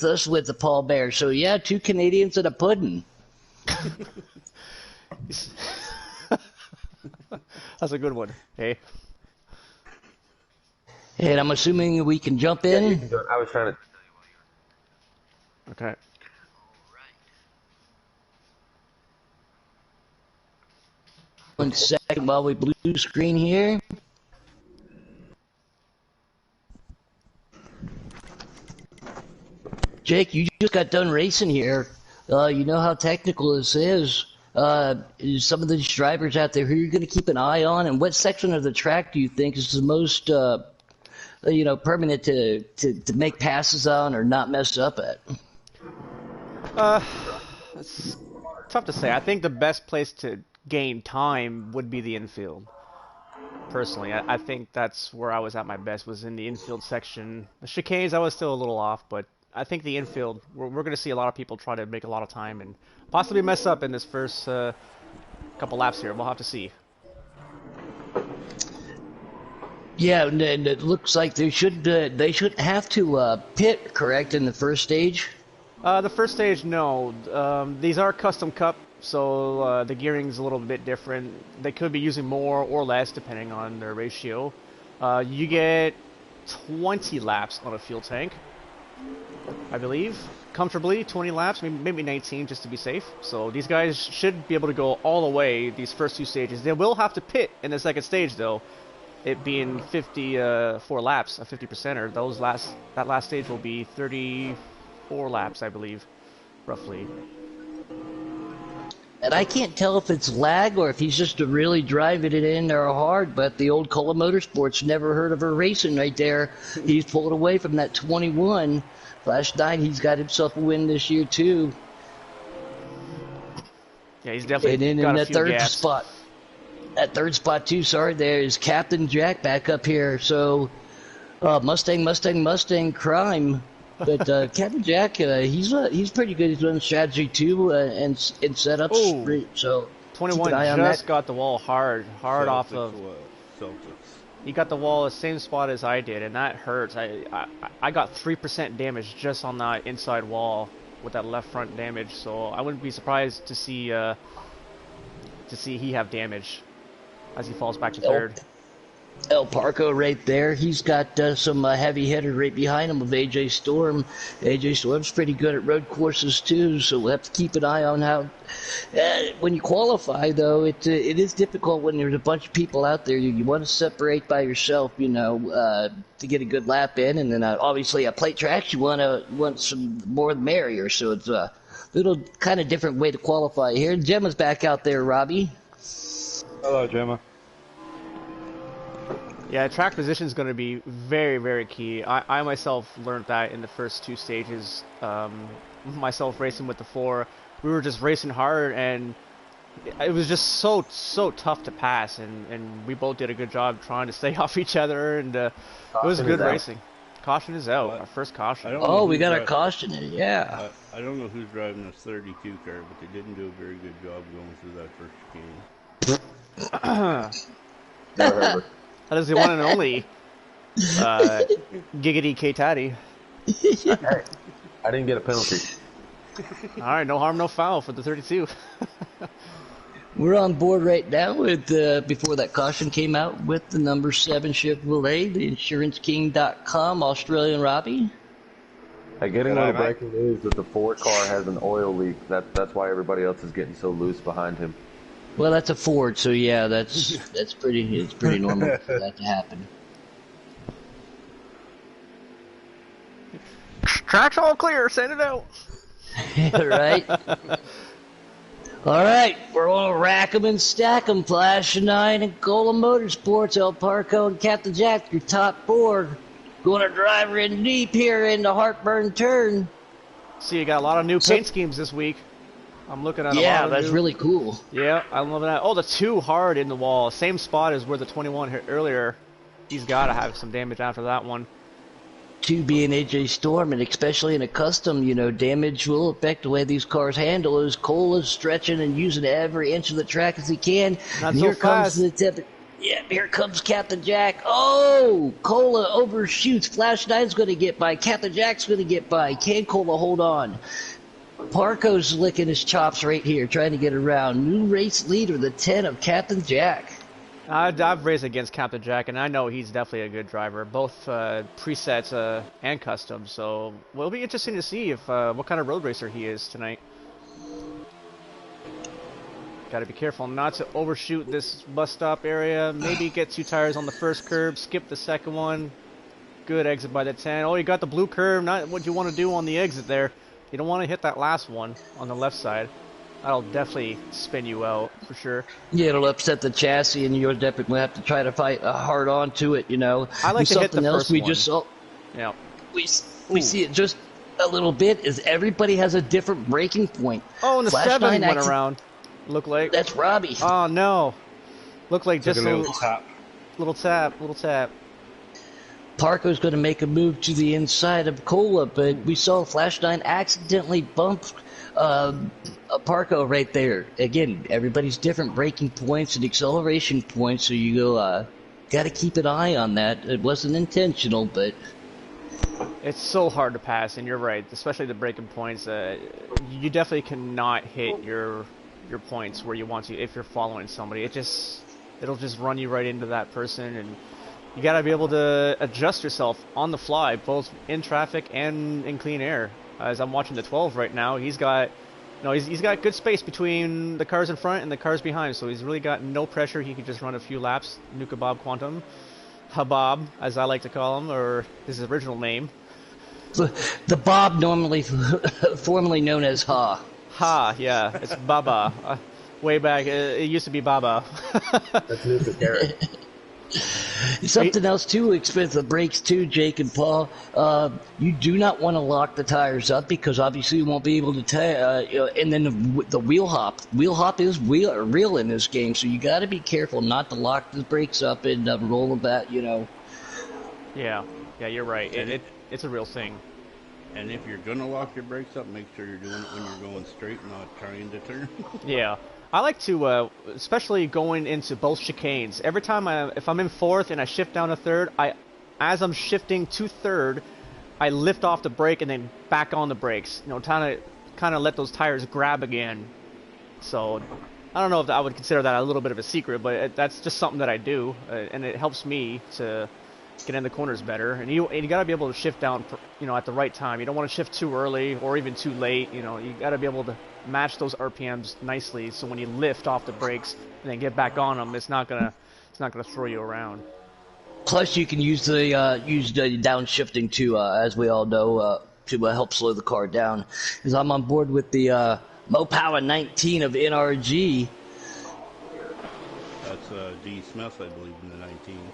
us with the Paul Bear. So yeah, 2 Canadians and a pudding. That's a good one. Hey. And I'm assuming we can jump in. Yeah, you can go. I was trying to. Okay. One second while we blue screen here. Jake, you just got done racing here. You know how technical this is. Some of these drivers out there who you're going to keep an eye on, and what section of the track do you think is the most, permanent to make passes on or not mess up at? It's tough to say. I think the best place to gain time would be the infield. Personally, I think that's where I was at my best, was in the infield section. The chicanes, I was still a little off, but I think the infield, we're going to see a lot of people try to make a lot of time and possibly mess up in this first couple laps here. We'll have to see. Yeah, and it looks like they should have to pit, correct, in the first stage? The first stage, no. These are custom cup, so the gearing's a little bit different. They could be using more or less depending on their ratio. You get 20 laps on a fuel tank, I believe. Comfortably, 20 laps, maybe 19 just to be safe. So these guys should be able to go all the way these first 2 stages. They will have to pit in the second stage, though. It being 54 laps, a 50%er. That last stage will be 34 laps, I believe, roughly. And I can't tell if it's lag or if he's just really driving it in there hard, but the old Cola Motorsports, never heard of her racing right there. He's pulled away from that 21. Last night, he's got himself a win this year, too. Yeah, he's definitely and got in a the few third gaps. spot. That third spot, too, sorry, there is Captain Jack back up here. So, Mustang Crime. But Captain Jack, he's pretty good. He's running strategy, too, and setups. Oh, so 21 just got the wall hard off of... He got the wall the same spot as I did, and that hurts. I got 3% damage just on that inside wall with that left front damage, so I wouldn't be surprised to see he have damage as he falls back to third. El Parco right there. He's got some heavy hitter right behind him of AJ Storm. AJ Storm's pretty good at road courses too, so we'll have to keep an eye on how. When you qualify, though, it is difficult when there's a bunch of people out there. You want to separate by yourself, to get a good lap in, and then obviously at plate tracks you want some more the merrier. So it's a little kind of different way to qualify here. Gemma's back out there, Robbie. Hello, Gemma. Yeah, track position is going to be very, very key. I myself learned that in the first 2 stages. Myself racing with the 4, we were just racing hard, and it was just so tough to pass. And we both did a good job trying to stay off each other, and it was good racing. Caution is out. Our first caution. Oh, we got a caution. Yeah. I don't know who's driving this 32 car, but they didn't do a very good job going through that first chicane. That is the one and only Giggity K-Tatty. Hey, I didn't get a penalty. All right, no harm, no foul for the 32. We're on board right now with, before that caution came out, with the number 7 Chevrolet, the InsuranceKing.com, Australian Robbie. Hey, getting on the breaking news that the 4 car has an oil leak. That's why everybody else is getting so loose behind him. Well, that's a Ford, so yeah, it's pretty normal for that to happen. Track's all clear, send it out. Right? All right, we're going to rack 'em and stack 'em. Flash 9 and Cola Motorsports, El Parco and Captain Jack, your top 4. Going to drive her in deep here in the Heartburn turn. See, you got a lot of new paint schemes this week. I'm looking at a lot of that's really cool. Yeah, I'm loving that. Oh, the 2 hard in the wall. Same spot as where the 21 hit earlier. He's got to have some damage after that one. 2 being AJ Storm, and especially in a custom, damage will affect the way these cars handle. As Cole is stretching and using every inch of the track as he can. Not and so here fast. comes the Yeah, here comes Captain Jack. Oh, Cola overshoots. Flash 9's going to get by. Captain Jack's going to get by. Can Cola hold on? Parco's licking his chops right here, trying to get around. New race leader, the 10 of Captain Jack. I've raced against Captain Jack, and I know he's definitely a good driver, both presets and custom. So it'll be interesting to see if what kind of road racer he is tonight. Got to be careful not to overshoot this bus stop area. Maybe get 2 tires on the first curb, skip the second one. Good exit by the 10. Oh, you got the blue curve. Not what you want to do on the exit there. You don't want to hit that last one on the left side. That'll definitely spin you out for sure. Yeah, it'll upset the chassis, and you're definitely going to have to try to fight hard onto it. You know. I like to hit the first we one. just saw. Yeah. We see it just a little bit. Is everybody has a different braking point? Oh, and the Flash 7 9 went around. Look like that's Robbie. Oh no! Look like just a little tap. Little tap. Parco's going to make a move to the inside of Cola, but we saw Flash 9 accidentally bump Parco right there. Again, everybody's different braking points and acceleration points, so you go got to keep an eye on that. It wasn't intentional, but it's so hard to pass, and you're right, especially the braking points. You definitely cannot hit your points where you want to if you're following somebody. It'll just run you right into that person, and you gotta be able to adjust yourself on the fly, both in traffic and in clean air. As I'm watching the 12 right now, he's got good space between the cars in front and the cars behind, so he's really got no pressure. He can just run a few laps. Nuka Bob Quantum, Habab, as I like to call him, or his original name. the Bob, normally formerly known as Ha. Ha, yeah, it's Baba. Way back, it used to be Baba. That's Nuka Carrot. Something else too, expensive brakes too, Jake and Paul. You do not want to lock the tires up because obviously you won't be able to and then the wheel hop. Wheel hop is real in this game, so you got to be careful not to lock the brakes up and roll them back. Yeah, you're right. It's a real thing. And if you're gonna lock your brakes up, make sure you're doing it when you're going straight, not trying to turn. Yeah. I like to, especially going into both chicanes. Every time if I'm in 4th and I shift down to 3rd, as I'm shifting to 3rd, I lift off the brake and then back on the brakes. Kind of let those tires grab again. So I don't know if I would consider that a little bit of a secret, but that's just something that I do, and it helps me to get in the corners better. And you got to be able to shift down, at the right time. You don't want to shift too early or even too late. You got to be able to match those RPMs nicely, so when you lift off the brakes and then get back on them, it's not gonna throw you around. Plus, you can use the downshifting too, as we all know, to help slow the car down. As I'm on board with the Mopower 19 of NRG. That's D. Smith, I believe, in the 19.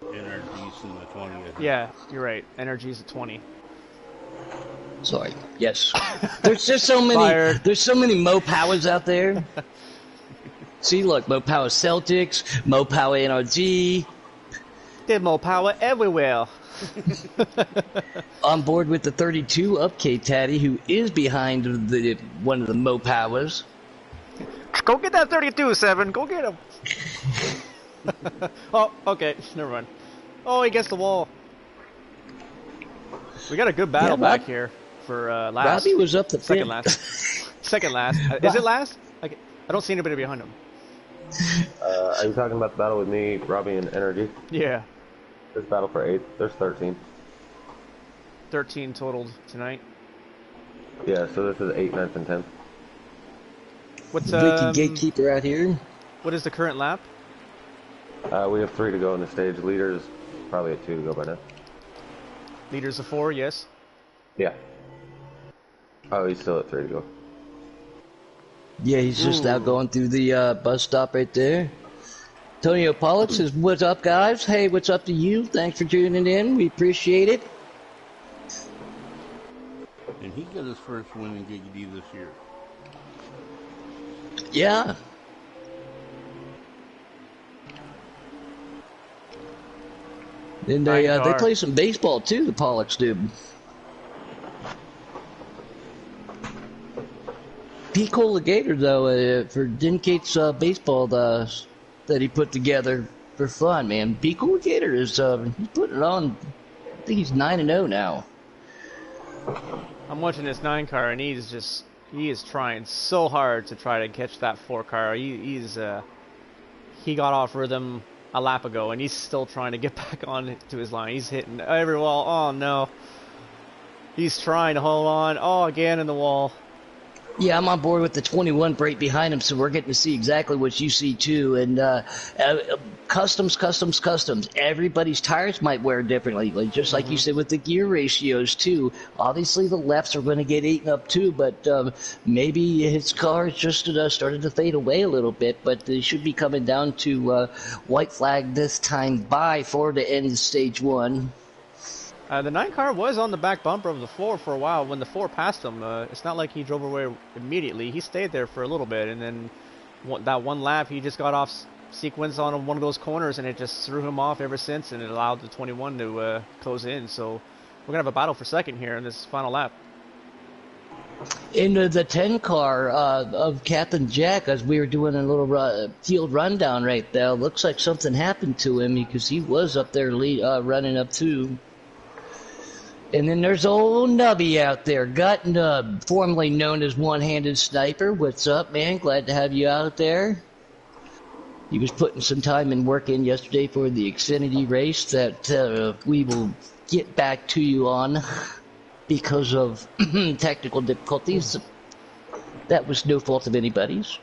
NRG's in the 20. I think. Yeah, you're right. NRG's a 20. Sorry. Yes. There's just so many. Fired. There's so many Mopowers out there. See, look, Mopower Celtics, Mopower NRG. There's Mopower everywhere. On board with the 32 of K-Taddy, who is behind one of the Mopowers. Go get that 32, 7. Go get him. Oh, okay. Never mind. Oh, he gets the wall. We got a good battle back here for last. Robbie was up the second last. Second last. Is it last? I don't see anybody behind him. Are you talking about the battle with me, Robbie, and NRG? Yeah. This battle for 8th. There's 13. 13 totaled tonight. Yeah, so this is 8th, 9th, and 10th. What's Vicky Gatekeeper out here. What is the current lap? We have 3 to go in the stage. Leaders probably at 2 to go by now. Leaders of 4, yes. Yeah. Oh, he's still at 3 to go. Yeah, he's just out going through the bus stop right there. Antonio Pollock says, "What's up, guys? Hey, what's up to you? Thanks for tuning in. We appreciate it." And he got his first win in Giggity this year. Yeah. And they play some baseball too. The Pollocks do. P. Colligator though for Dinkate's baseball that he put together for fun, man. Be Cool Gator is he's putting it on. I think he's 9-0 now. I'm watching this 9 car, and he is trying so hard to try to catch that 4 car. He got off rhythm a lap ago, and he's still trying to get back on to his line. He's hitting every wall. Oh no, he's trying to hold on. Oh, again in the wall. Yeah, I'm on board with the 21 right behind him, so we're getting to see exactly what you see too. And customs. Everybody's tires might wear differently, like, just like you said with the gear ratios too. Obviously, the lefts are going to get eaten up too, but maybe his car just started to fade away a little bit. But they should be coming down to white flag this time for the end of stage 1. The 9 car was on the back bumper of the 4 for a while. When the 4 passed him, it's not like he drove away immediately. He stayed there for a little bit, and then that one lap, he just got off sequence on one of those corners, and it just threw him off ever since, and it allowed the 21 to close in. So we're going to have a battle for second here in this final lap. In the 10 car of Captain Jack, as we were doing a little field rundown right there, looks like something happened to him because he was up there running up too. And then there's old Nubby out there, Gut Nub, formerly known as One-Handed Sniper. What's up, man? Glad to have you out there. He was putting some time and work in yesterday for the Xfinity race that we will get back to you on because of technical difficulties. That was no fault of anybody's.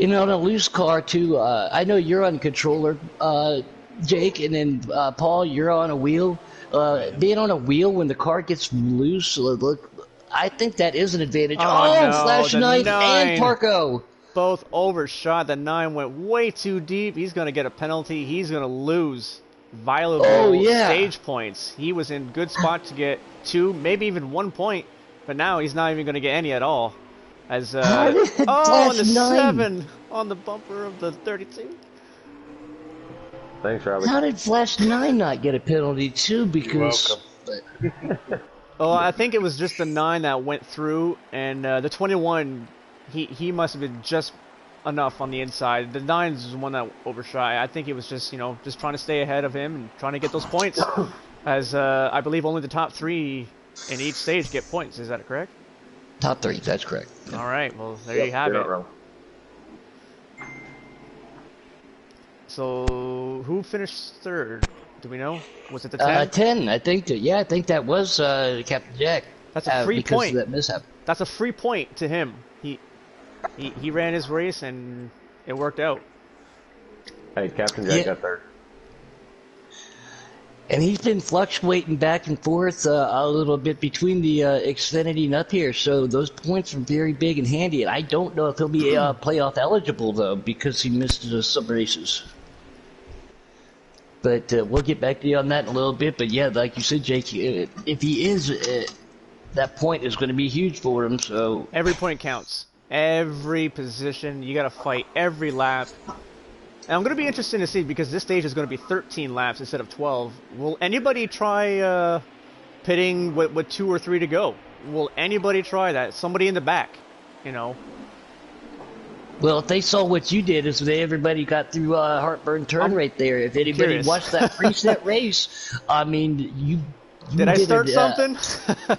And on a loose car, too, I know you're on controller, Jake, and then Paul, you're on a wheel. Being on a wheel when the car gets loose, I think that is an advantage. No, Flash Knife 9 and Parko. Both overshot. The 9 went way too deep. He's going to get a penalty. He's going to lose valuable stage points. He was in good spot to get 2, maybe even 1 point, but now he's not even going to get any at all. As on the 7 on the bumper of the 32. Thanks, Robert. How did Flash 9 not get a penalty too? Because I think it was just the 9 that went through, and the 21, he must have been just enough on the inside. The 9 is the one that overshot. I think it was just just trying to stay ahead of him and trying to get those points. As I believe only the top 3 in each stage get points. Is that correct? Top 3, that's correct. All right, well there you have it. So, who finished 3rd? Do we know? Was it the 10? 10, I think. I think that was Captain Jack. That's a free because point. Of that mishap. That's a free point to him. He ran his race and it worked out. Hey, Captain Jack got 3rd. And he's been fluctuating back and forth a little bit between the Xfinity and up here, so those points are very big and handy. And I don't know if he'll be playoff eligible, though, because he missed some races. But we'll get back to you on that in a little bit. But yeah, like you said, Jake, if he is, that point is going to be huge for him. So every point counts. Every position, you got to fight every lap. And I'm going to be interested to see, because this stage is going to be 13 laps instead of 12. Will anybody try pitting with 2 or 3 to go? Will anybody try that? Somebody in the back, Well, if they saw what you did, is everybody got through Heartburn Turn right there. If anybody watched that preset race, I mean, you did I start something?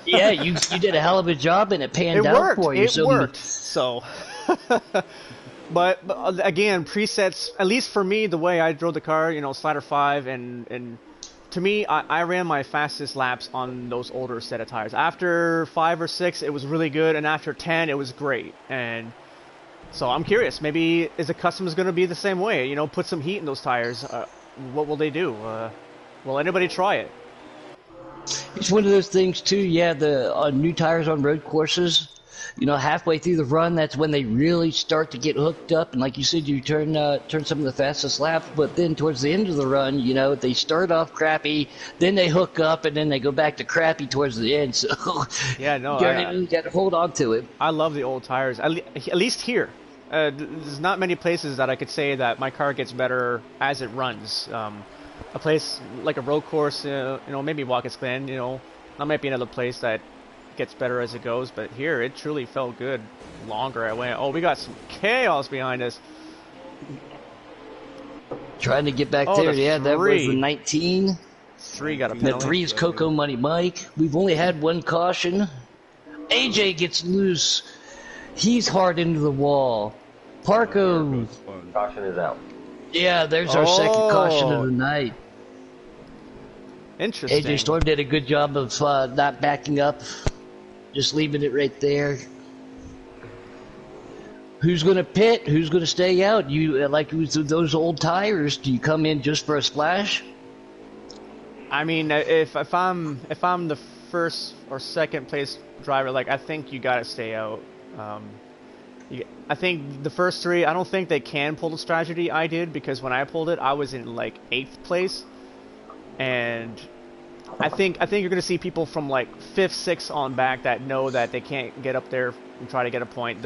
Yeah, you did a hell of a job, and it panned out for you. It worked. So, but again, presets. At least for me, the way I drove the car, slider 5, and to me, I ran my fastest laps on those older set of tires. After 5 or 6, it was really good, and after 10, it was great. And so I'm curious. Maybe is the customs going to be the same way? Put some heat in those tires. What will they do? Will anybody try it? It's one of those things too. Yeah, the new tires on road courses. Halfway through the run, that's when they really start to get hooked up. And like you said, you turn some of the fastest laps. But then towards the end of the run, they start off crappy, then they hook up, and then they go back to crappy towards the end. So yeah, no, you got to hold on to it. I love the old tires. At least here, there's not many places that I could say that my car gets better as it runs. A place like a road course, maybe Watkins Glen, that might be another place that gets better as it goes, but here it truly felt good. Longer I went. Oh, we got some chaos behind us. Trying to get back there. Yeah, that was the 19. 3 got a The penalty. 3 is Coco Money Mike. We've only had one caution. AJ gets loose. He's hard into the wall. Parco. Caution is out. Yeah, there's our second caution of the night. Interesting. AJ Storm did a good job of not backing up, just leaving it right there. Who's going to pit? Who's going to stay out? You like those old tires? Do you come in just for a splash? I mean, if I'm the first or second place driver, like I think you got to stay out. I think the first 3, I don't think they can pull the strategy I did, because when I pulled it, I was in like 8th place. And I think you're going to see people from like 5th, 6th on back that know that they can't get up there and try to get a point.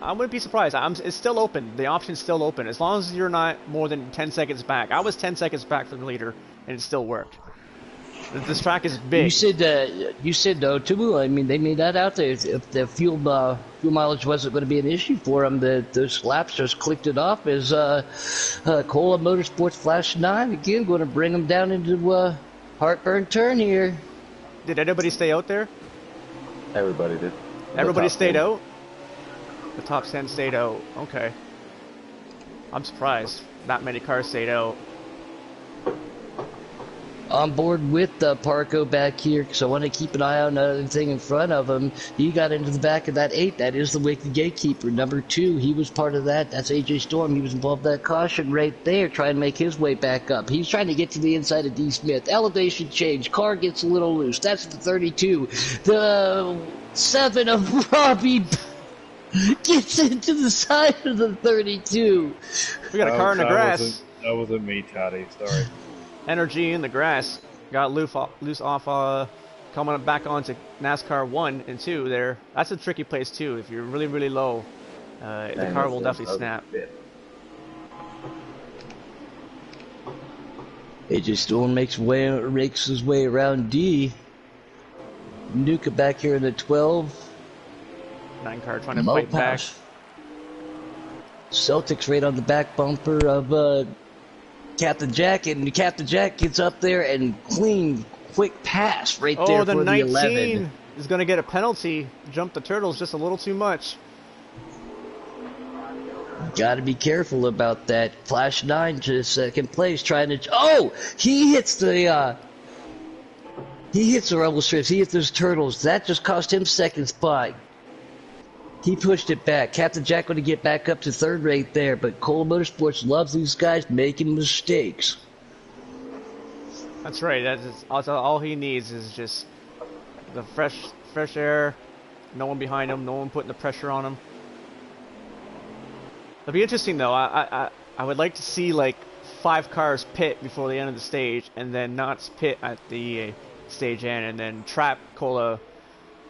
I wouldn't be surprised. It's still open. The option's still open. As long as you're not more than 10 seconds back. I was 10 seconds back from the leader, and it still worked. This track is big. You said though too. I mean, they made that out there. If the fuel mileage wasn't going to be an issue for them, those laps just clicked it off as Cola Motorsports Flash 9 again going to bring them down into Heartburn turn here. Did anybody stay out there? Everybody did. Everybody stayed out? The top 10 stayed out. Okay. I'm surprised. Not many cars stayed out. On board with Parco back here, because I want to keep an eye on another thing in front of him. He got into the back of that 8. That is the Wicked Gatekeeper. Number 2, he was part of that. That's AJ Storm. He was involved in that caution right there, trying to make his way back up. He's trying to get to the inside of D. Smith. Elevation change. Car gets a little loose. That's the 32. The 7 of Robbie gets into the side of the 32. We got a car in the grass. That wasn't me, Toddy. Sorry. Energy in the grass. Got loose off coming back onto NASCAR 1 and 2 there. That's a tricky place too. If you're really, really low, the car will definitely snap. AJ Storm makes his way around D. Nuka back here in the 12. 9 car trying to fight back. Celtics right on the back bumper of Captain Jack, and Captain Jack gets up there and clean, quick pass right there for the 11. 19 is going to get a penalty. Jumped the turtles just a little too much. Got to be careful about that. Flash 9 to second place, trying to. Oh, he hits the rebel strips. He hits those turtles. That just cost him second spot. He pushed it back. Captain Jack going to get back up to 3rd right there, but Cola Motorsports loves these guys making mistakes. That's right. That's all he needs is just the fresh air. No one behind him. No one putting the pressure on him. It'll be interesting though. I would like to see like 5 cars pit before the end of the stage, and then not pit at the stage end, and then trap Cola.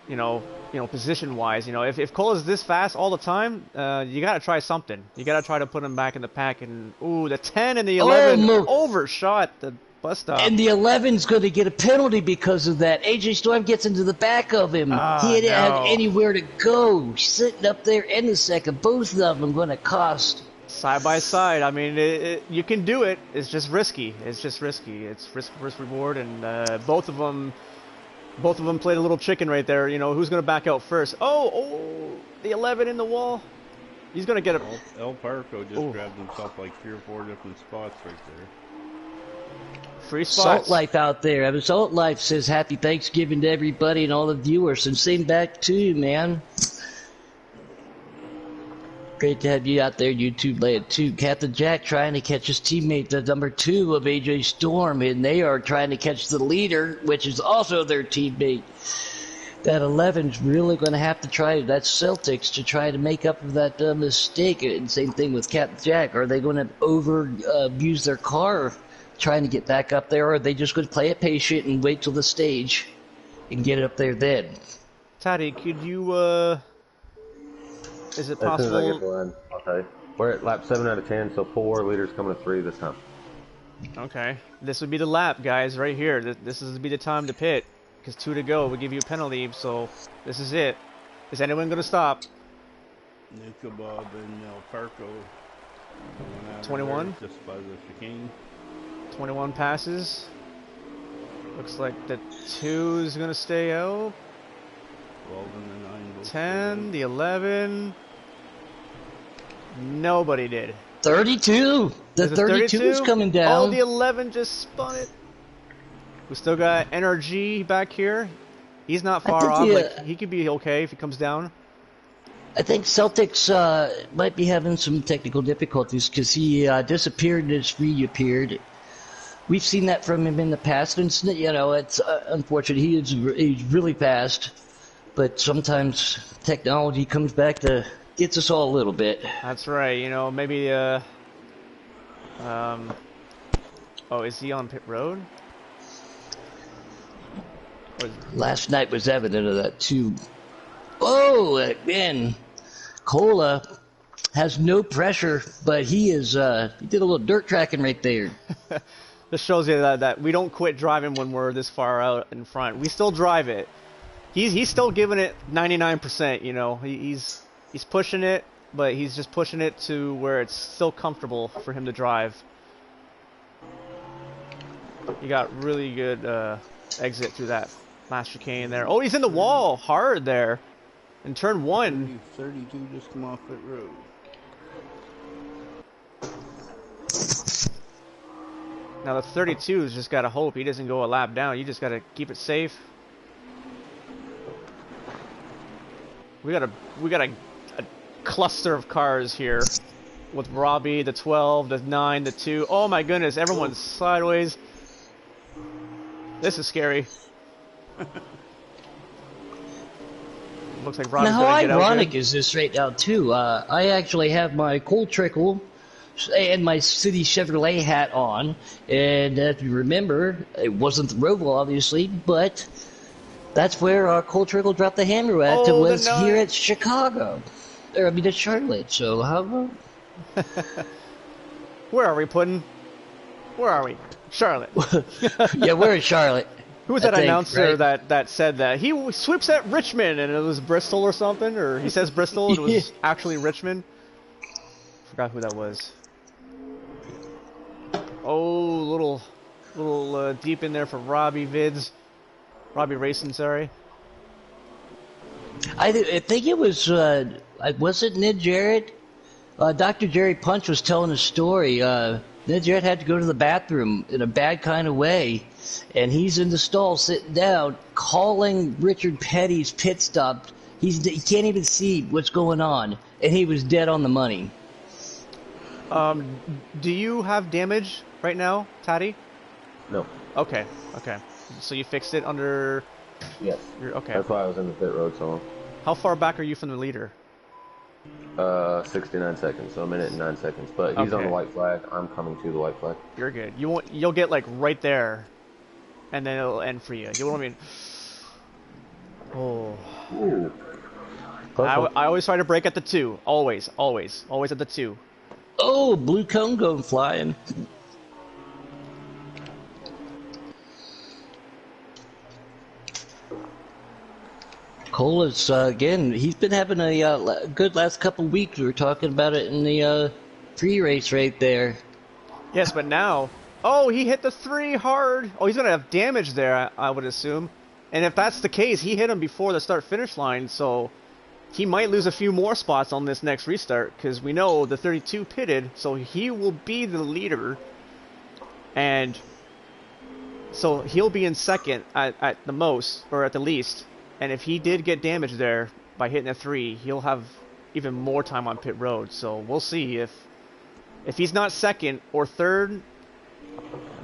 You know, position-wise, if Cola's this fast all the time, you gotta try something. You gotta try to put him back in the pack. And ooh, the 10 and the 11 overshot the bus stop. And the 11's going to get a penalty because of that. AJ Storm gets into the back of him. He didn't have anywhere to go. Sitting up there in the second. Both of them going to cost. Side by side. I mean, you can do it. It's just risky. It's risk reward, and both of them played a little chicken right there. Who's going to back out first? Oh, the 11 in the wall. He's going to get it. El Parco just grabbed himself like 3 or 4 different spots right there. Free spots. Salt Life out there. I mean, Salt Life says happy Thanksgiving to everybody and all the viewers. And same back to you, man. Great to have you out there, YouTube Land 2. Captain Jack trying to catch his teammate, the number 2 of AJ Storm, and they are trying to catch the leader, which is also their teammate. That 11's really going to have to try, that's Celtics, to try to make up for that mistake. And same thing with Captain Jack. Are they going to use their car trying to get back up there, or are they just going to play it patient and wait till the stage and get it up there then? Taddy, could you, is it possible? As soon as I get the line, I'll tell you. We're at lap 7 out of 10, so 4 leaders coming to 3 this time. Okay. This would be the lap, guys, right here. This would be the time to pit. because 2 to go would give you a penalty. So this is it. Is anyone going to stop? Nick Bob and Parko. 21. Just by the chicane. 21 passes. Looks like the 2 is going to stay out. 12 and the 9. 10, the 11. Nobody did. 32. The 32 is coming down. Oh, the 11 just spun it. We still got NRG back here. He's not far off. Like, he could be okay if he comes down. I think Celtics might be having some technical difficulties because he disappeared and has reappeared. We've seen that from him in the past, and it's unfortunate. He's really fast, but sometimes technology comes back to gets us all a little bit. That's right. Maybe. Oh, is he on pit road? Last night was evident of that too. Oh man, Cola has no pressure, but he did a little dirt tracking right there. This shows you that we don't quit driving when we're this far out in front. We still drive it. He's still giving it 99%. He's pushing it, but he's just pushing it to where it's still comfortable for him to drive. He got really good exit through that last chicane there. Oh, he's in the wall hard there in turn 1. 32 just come off pit road. Now the 32's just got to hope he doesn't go a lap down. You just got to keep it safe. We got a cluster of cars here with Robbie, the 12, the 9, the 2. Oh my goodness, everyone's sideways. This is scary. Looks like Robbie's now, gonna how get out ironic good. is this right now too? I actually have my cold trickle and my City Chevrolet hat on, and if you remember, it wasn't the Roval obviously, but that's where Cold Trickle dropped the hammer at. Oh, it was the here at Chicago, at Charlotte. So how? Where are we, Puddin'? Where are we? Charlotte. Yeah, we're in Charlotte. Who was that announcer right? that said that? He sweeps at Richmond and it was Bristol or something? Or he says Bristol and it was actually Richmond? Forgot who that was. Oh, little deep in there for Robbie Vids. Robbie Racing, sorry. I think it was it Ned Jarrett? Dr. Jerry Punch was telling a story. Ned Jarrett had to go to the bathroom in a bad kind of way, and he's in the stall sitting down, calling Richard Petty's pit stop. He can't even see what's going on, and he was dead on the money. Do you have damage right now, Taddy? No. Okay. So you fixed it under... Yes. Okay. That's why I was in the pit road so long. How far back are you from the leader? 69 seconds, so a minute and 9 seconds. But he's on the white flag. I'm coming to the white flag. You're good. You'll get like right there, and then it'll end for you. You know what I mean? Oh. Ooh. I always try to break at the 2. Always at the 2. Oh, blue cone going flying. Cola's, again, he's been having a good last couple weeks. We were talking about it in the pre-race right there. Yes, but now... Oh, he hit the 3 hard. Oh, he's going to have damage there, I would assume. And if that's the case, he hit him before the start-finish line, so he might lose a few more spots on this next restart, because we know the 32 pitted, so he will be the leader. And so he'll be in second at the most, or at the least. And if he did get damaged there by hitting a 3, he'll have even more time on pit road. So we'll see if he's not second or third,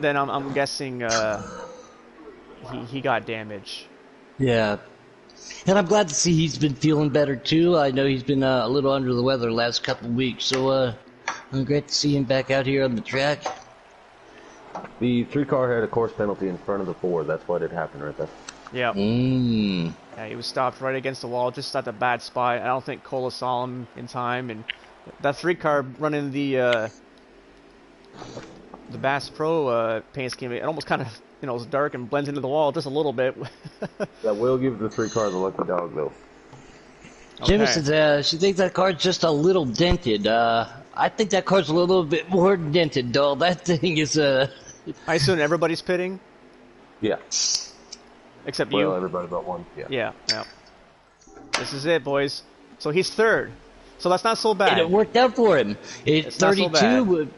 then I'm guessing he got damage. Yeah. And I'm glad to see he's been feeling better too. I know he's been a little under the weather the last couple of weeks, so I'm great to see him back out here on the track. The 3 car had a course penalty in front of the 4. That's what had happened right there. Yeah. Yeah, he was stopped right against the wall, just at the bad spot. I don't think Cola saw him in time, and that 3 car running the Bass Pro paint scheme, it almost kind of you know, it's dark and blends into the wall just a little bit. That will give the 3 cars a lucky dog, though. Jimmy Okay. says she thinks that car's just a little dented. I think that car's a little bit more dented, though. That thing is I assume everybody's pitting, Yeah. except Well, you. everybody but one. Yeah. Yeah, yeah. This is it, boys. So he's third. So that's not so bad. and it worked out for him. It's not so bad.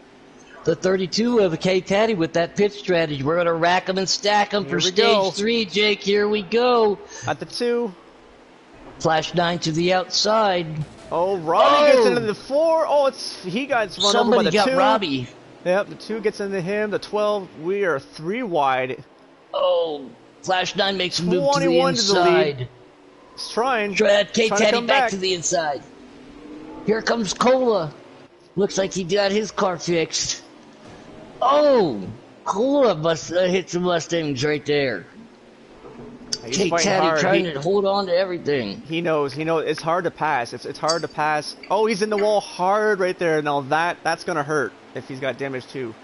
The 32 of K Caddy with that pit strategy. We're gonna rack them and stack them Here for we go. stage 3, Jake. Here we go. At the 2. Flash 9 to the outside. Oh, Robbie gets Oh! into the 4. Oh, he got run over by Somebody the got 2. Robbie. Yep, the 2 gets into him. The 12, we are 3 wide. Oh, Flash 9 makes a move to the 21 to the lead. inside. He's trying. K Trying to Caddy come back back. to the inside. Here comes Cola. Looks like he got his car fixed. Oh, Cola must hit some Mustangs right there. He's K fighting Caddy hard. trying to hold on to everything. He knows. It's hard to pass. It's hard to pass. Oh, he's in the wall hard right there. Now that's gonna hurt if he's got damage too.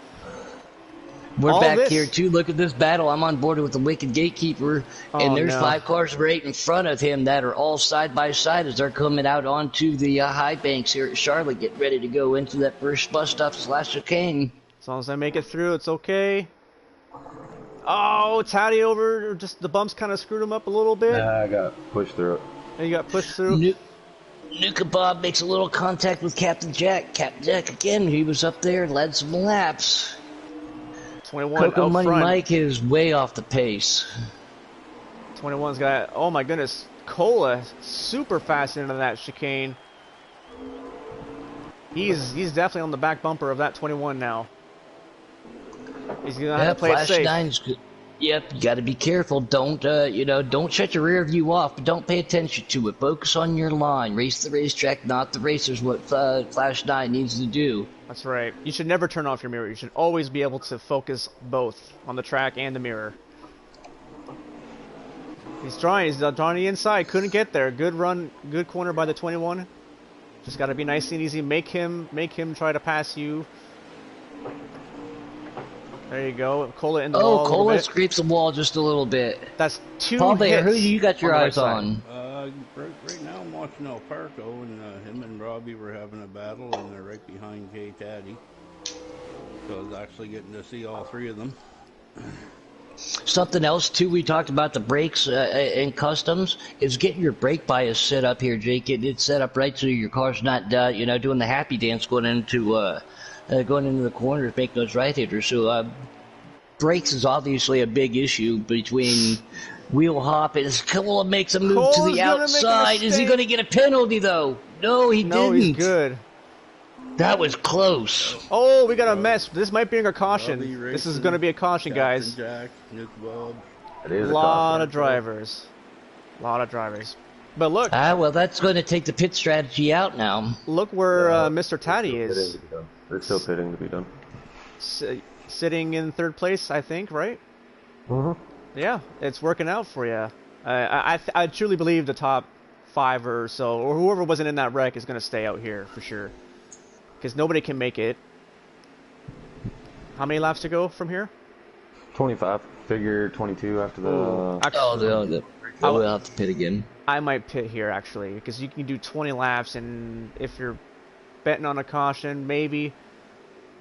We're All back this- here too. Look at this battle. I'm on board with the Wicked Gatekeeper, Oh, and there's no. 5 cars right in front of him that are all side by side as they're coming out onto the high banks here at Charlotte, getting ready to go into that first bus stop / chicane. As long as I make it through, it's okay. Oh, Taddy over. Just the bumps kind of screwed him up a little bit. I got pushed through it. And he got pushed through. Nuka Bob makes a little contact with Captain Jack. Captain Jack again. He was up there and led some laps. 21 Coco out Money front. Mike is way off the pace. 21's got. Oh my goodness, Cola super fast into that chicane. He's definitely on the back bumper of that 21 now. He's gonna have to play it Flash safe. 9's good. Yep, you got to be careful. Don't don't shut your rear view off, but don't pay attention to it. Focus on your line. Race the racetrack, not the racers. What Flash 9 needs to do. That's right. You should never turn off your mirror. You should always be able to focus both on the track and the mirror. He's trying. He's on the inside. Couldn't get there. Good run. Good corner by the 21. Just got to be nice and easy. Make him try to pass you. There you go. Cola in the wall. Oh, Cola scrapes the wall just a little bit. That's 2 Paul Bayer, hits. who do you got your on the eyes right side. on? Right now I'm watching El Parco, and him and Robbie were having a battle, and they're right behind K Taddy. So I was actually getting to see all 3 of them. Something else too, we talked about the brakes in customs, is getting your brake bias set up here, Jake. Getting it set up right so your car's not, doing the happy dance going into the corners, making those right hitters. So brakes is obviously a big issue between wheel hop and Cola makes a move Cole's to the gonna make a outside. Is he mistake. going to get a penalty though? No, he No, didn't. he's good. That was close. Oh, we got a mess. This might be a Robbie caution. This is racing, going to be a caution, guys. Captain Jack, Nick Bob. It is A a lot caution. of drivers. But look, Well, that's going to take the pit strategy out now. look where Mr. Taddy Still is. pitting to be done. There's still pitting to be done. Sitting in 3rd place, I think, right? Mm-hmm. Yeah, it's working out for you. I truly believe the top 5 or so, or whoever wasn't in that wreck, is going to stay out here for sure. Because nobody can make it. How many laps to go from here? 25. Figure 22 after the... Actually, We'll have to pit again. I might pit here, actually, because you can do 20 laps, and if you're betting on a caution, maybe.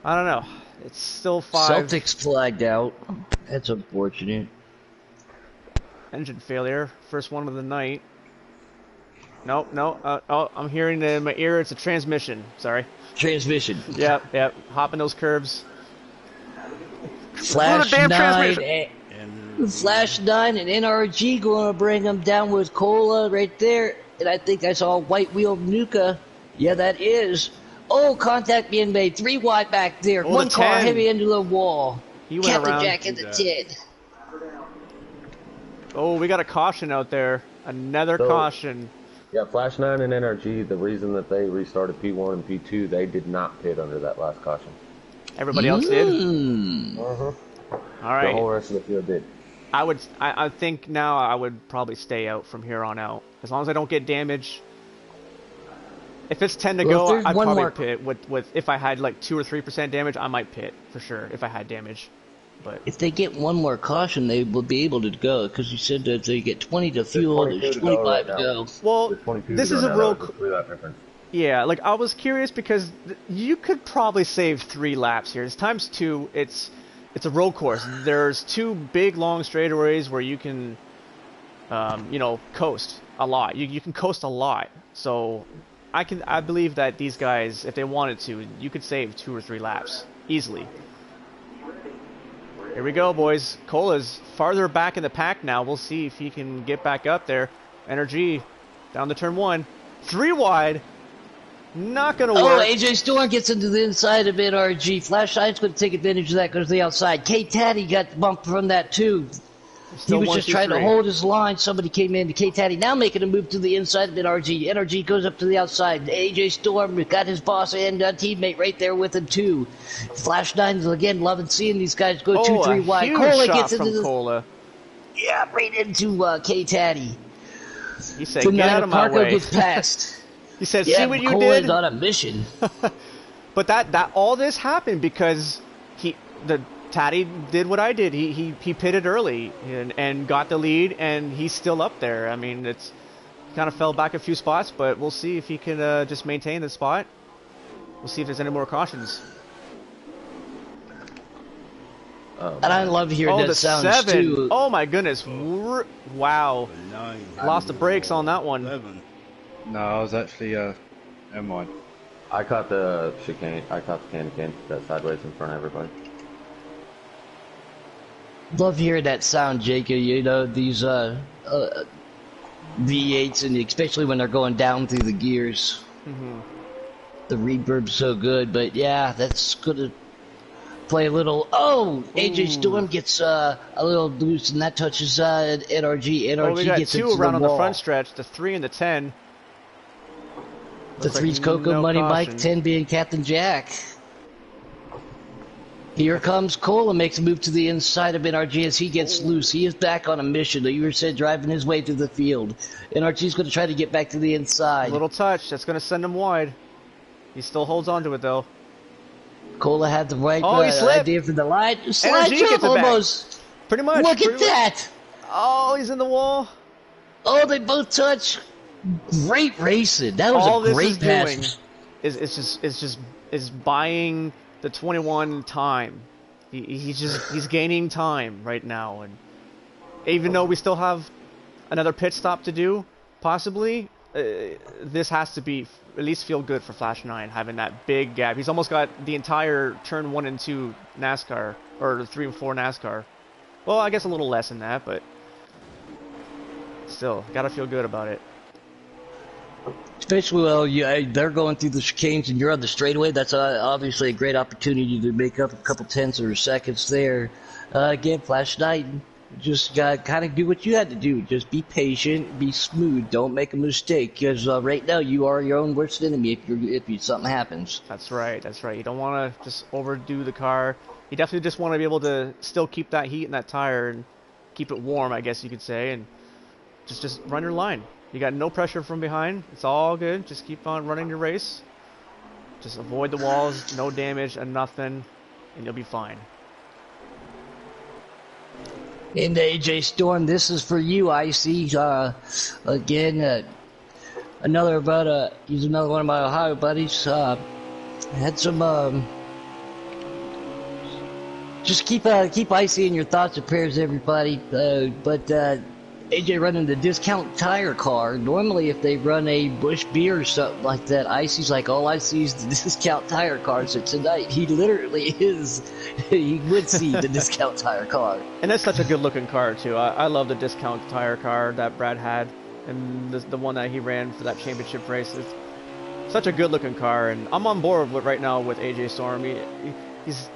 I don't know. It's still 5. Celtics flagged out. That's unfortunate. Engine failure. First one of the night. Nope, no. Oh, I'm hearing in my ear. It's a transmission. Sorry. Transmission. Yep. Hopping those curves. Flash damn 9 transmission. and Flash 9 and NRG going to bring them down with Cola right there. And I think I saw a white wheel Nuka. Yeah, that is. Oh, contact being made. 3 wide back there. Oh, One the car 10. heavy into the wall. He went Captain around. Jack in the 10. Oh, we got a caution out there. Another So- caution. Yeah, Flash 9 and NRG, the reason that they restarted P1 and P2, they did not pit under that last caution. Everybody else did. Mm. All The right. whole rest of the field did. I think now I would probably stay out from here on out. As long as I don't get damage. If it's 10 to Well, if go, there's I'd one probably more- pit. With if I had like 2 or 3% damage, I might pit for sure if I had damage. But If they get one more caution, they will be able to go, because you said that if they get 20 to There's fuel, 22 there's to go 25 right to now. go. well, There's 22 this to is go a now. real That was a 3-lap difference. yeah. Like I was curious because you could probably save 3 laps here. It's times 2. It's a road course. There's 2 big long straightaways where you can you know, coast a lot. You can coast a lot. So I believe that these guys, if they wanted to, you could save 2 or 3 laps easily. Here we go, boys. Cola's farther back in the pack now. We'll see if he can get back up there. Energy down to turn 1. 3 wide. Not going to Oh, work. AJ Storm gets into the inside of NRG. Flashline's going to take advantage of that, goes to the outside. K-Taddy got bumped from that, too. He was just trying to hold his line. Somebody came in to K-Taddy, now making a move to the inside of NRG. NRG goes up to the outside. AJ Storm got his boss and a teammate right there with him, too. Flash 9's again loving seeing these guys go 2-3 wide. Huge Cola shot gets into from the... Cola. Yeah, right into K-Taddy. He said, So get out of my Parko way. gets past. He said, Yeah, see what you Cola's did? on a mission. But that all this happened because the Taddy did what I did. He pitted early and got the lead, and he's still up there. I mean, it's kind of fell back a few spots, but we'll see if he can just maintain the spot. We'll see if there's any more cautions. And I love hearing Oh, that the sounds 7. too. Oh my goodness. Wow. 9. Lost the brakes on that one. 11. No, I was actually, never mind. I caught the chicane. I caught the candy cane that sideways in front of everybody. Love hearing that sound, Jacob. You know, these V8s, and especially when they're going down through the gears. Mm-hmm. The reverb's so good, but yeah, that's gonna play a little. Oh, AJ Storm gets a little loose, and that touches NRG. NRG Oh, we got gets 2 into around the on the wall. front stretch, the 3 and the 10. The Looks 3's like Coco, no Money caution. Mike, 10 being Captain Jack. Here comes Cole and makes a move to the inside of NRG as he gets loose. He is back on a mission. You said driving his way through the field. NRG's going to try to get back to the inside. A little touch. That's going to send him wide. He still holds on to it, though. Cola had the right He slipped. idea for the line. Slide Energy jump gets it back. almost. Pretty much. Look pretty at much. that. Oh, he's in the wall. Oh, they both touch. Great racing. That was All a great this is pass. doing is buying the 21 time. He's gaining time right now, and even though we still have another pit stop to do, possibly, this has to be at least feel good for Flash 9 having that big gap. He's almost got the entire turn 1 and 2 NASCAR, or 3 and 4 NASCAR. Well, I guess a little less than that, but still, gotta feel good about it. Especially, well, they're going through the chicanes and you're on the straightaway. That's obviously a great opportunity to make up a couple tenths or seconds there. Again, Flash Knight, just kind of do what you had to do. Just be patient, be smooth, don't make a mistake. Because right now you are your own worst enemy if something happens. That's right, that's right. You don't want to just overdo the car. You definitely just want to be able to still keep that heat in that tire and keep it warm, I guess you could say, and just run your line. You got no pressure from behind. It's all good. Just keep on running your race. Just avoid the walls, no damage and nothing, and you'll be fine. And AJ Storm, this is for you, Icy. Again, another about he's another one of my Ohio buddies. Had some just keep Icy in your thoughts and prayers, everybody. But AJ running the discount tire car. Normally, if they run a Busch beer or something like that, Icy's like, all I see is the discount tire car. So tonight, he literally is. He would see the discount tire car. And that's such a good looking car too. I love the discount tire car that Brad had, and the one that he ran for that championship race. It's such a good looking car, and I'm on board with right now with AJ Storm. He's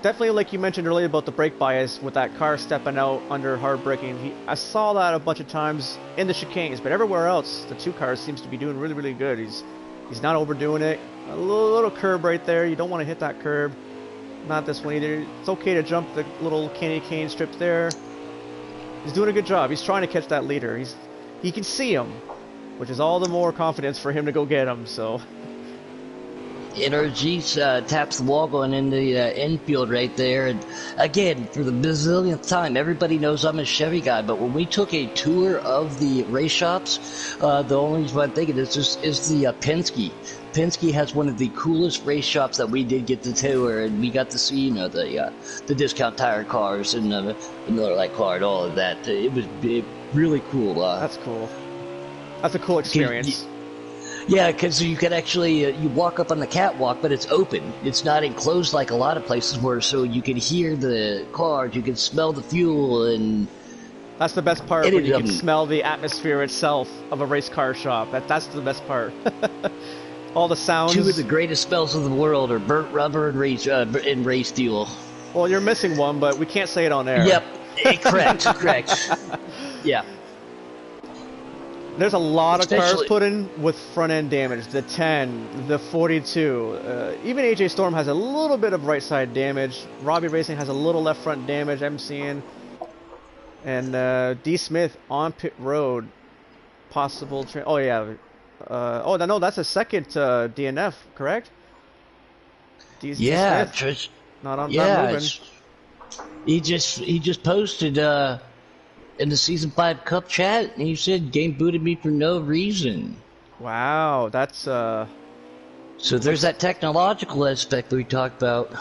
definitely, like you mentioned earlier about the brake bias with that car stepping out under hard braking. I saw that a bunch of times in the chicanes, but everywhere else, the 2 cars seems to be doing really, really good. He's not overdoing it. A little curb right there. You don't want to hit that curb. Not this one either. It's okay to jump the little candy cane strip there. He's doing a good job. He's trying to catch that leader. He can see him, which is all the more confidence for him to go get him. So. NRG taps the wall going in the infield right there. And again, for the bazillionth time, everybody knows I'm a Chevy guy, but when we took a tour of the race shops, the only reason I'm thinking is the Penske. Penske has one of the coolest race shops that we did get to tour, and we got to see, you know, the discount tire cars and the Miller Lite car and all of that. It was really cool. That's cool. That's a cool experience. Yeah, because you can actually you walk up on the catwalk, but it's open. It's not enclosed like a lot of places where, so you can hear the cars, you can smell the fuel, and that's the best part. When you can smell the atmosphere itself of a race car shop. That's the best part. All the sounds. 2 of the greatest smells of the world are burnt rubber and race fuel. Well, you're missing one, but we can't say it on air. Yep, correct. Yeah. There's a lot of cars put in with front-end damage. The 10, the 42. Even AJ Storm has a little bit of right-side damage. Robbie Racing has a little left front damage, I'm seeing. And D. Smith on pit road. Possible... oh, yeah. No, that's a second DNF, correct? Yeah. Smith, not moving. He just posted... in the Season 5 Cup chat, and he said, game booted me for no reason. Wow, that's, So there's that technological aspect that we talked about.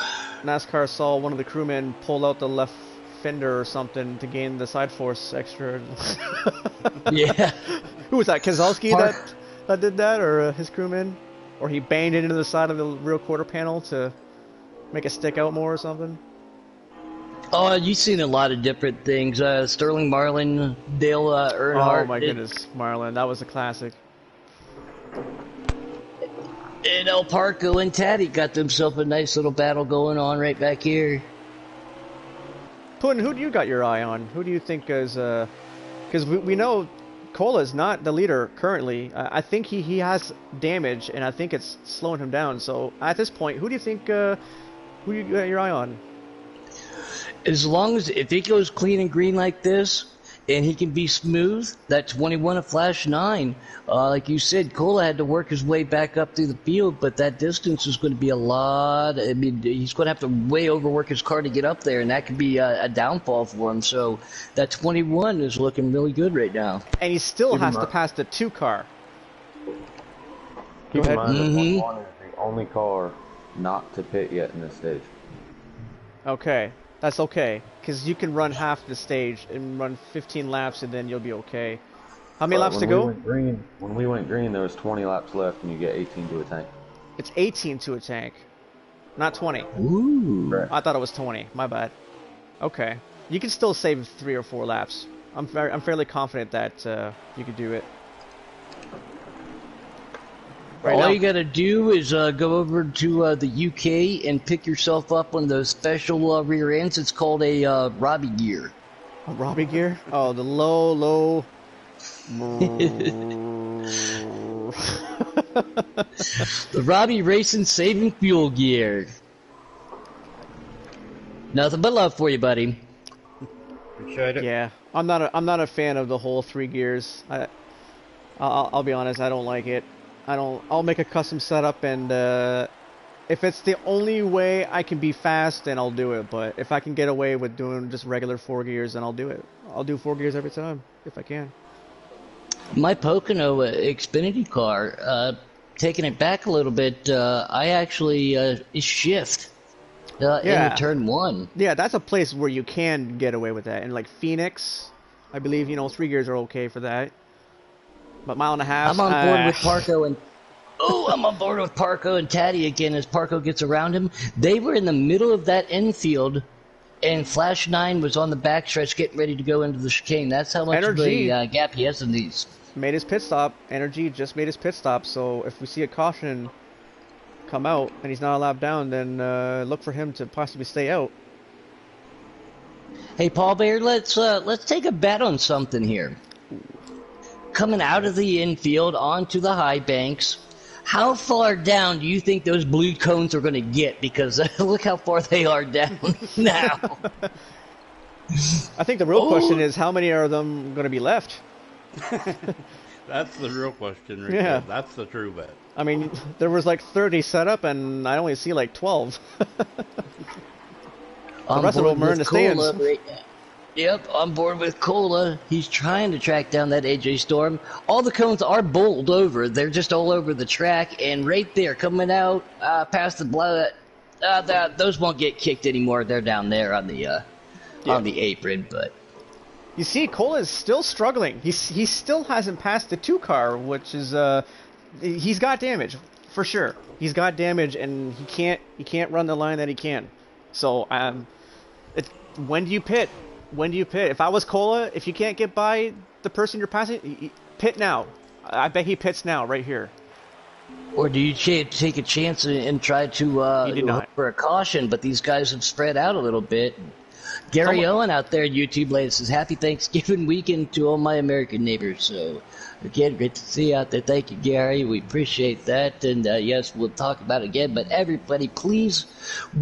NASCAR saw one of the crewmen pull out the left fender or something to gain the side force extra. Yeah. Who was that, Kozlowski that did that, or his crewman? Or he banged it into the side of the rear quarter panel to make it stick out more or something? Oh, you've seen a lot of different things. Sterling Marlin, Dale Earnhardt. Oh my goodness, Marlin, that was a classic. And El Parco and Taddy got themselves a nice little battle going on right back here. Putin, who do you got your eye on? Who do you think is... Because we know Cola is not the leader currently. I think he has damage, and I think it's slowing him down. So at this point, who do you think... who you got your eye on? As long as, if he goes clean and green like this, and he can be smooth, that 21 of Flash 9, like you said, Cola had to work his way back up through the field, but that distance is going to be a lot. I mean, he's going to have to way overwork his car to get up there, and that could be a downfall for him. So that 21 is looking really good right now. And he still has to pass the 2 car. Keep in mind that 21 is the only car not to pit yet in this stage. Okay. That's okay, because you can run half the stage and run 15 laps, and then you'll be okay. How many laps to go? When we went green, there was 20 laps left, and you get 18 to a tank. It's 18 to a tank, not 20. Ooh. Correct. I thought it was 20. My bad. Okay, you can still save 3 or 4 laps. I'm fairly confident that you could do it. Right All you gotta do is go over to the UK and pick yourself up one of those special rear ends. It's called a Robbie gear. A Robbie gear? Oh, the low. The Robbie Racing Saving Fuel gear. Nothing but love for you, buddy. Appreciate it. Yeah, I'm not a fan of the whole 3 gears. I'll be honest, I don't like it. I'll make a custom setup, and if it's the only way I can be fast, then I'll do it. But if I can get away with doing just regular 4 gears, then I'll do it. I'll do 4 gears every time, if I can. My Pocono Xfinity car, taking it back a little bit, I actually shift in turn 1. Yeah, that's a place where you can get away with that. And like Phoenix, I believe, 3 gears are okay for that. But 1.5 miles. I'm on board with Parco and I'm on board with Parco and Taddy again as Parco gets around him. They were in the middle of that infield, and Flash 9 was on the backstretch getting ready to go into the chicane. That's how much of a gap he has in these. Made his pit stop. Energy just made his pit stop. So if we see a caution come out and he's not a lap down, then look for him to possibly stay out. Hey, Paul Bear, let's take a bet on something here. Coming out of the infield onto the high banks, how far down do you think those blue cones are going to get? Because look how far they are down now. I think the real question is how many are them going to be left? That's the real question, right Yeah. there. That's the true bet. I mean, there was like 30 set up, and I only see like 12. The rest of them are in the stands. Yep, on board with Cola. He's trying to track down that AJ Storm. All the cones are bowled over. They're just all over the track, and right there, coming out past the blood. Those won't get kicked anymore. They're down there on the apron, but. You see, Cola is still struggling. He still hasn't passed the 2 car, which is he's got damage for sure. He's got damage, and he can't run the line that he can. So when do you pit? When do you pit? If I was Cola, if you can't get by the person you're passing, pit now. I bet he pits now, right here. Or do you take a chance and try to look for a caution? But these guys have spread out a little bit. Gary Owen out there in YouTube Land says, Happy Thanksgiving weekend to all my American neighbors. So, again, great to see you out there. Thank you, Gary. We appreciate that. And, yes, we'll talk about it again. But everybody, please,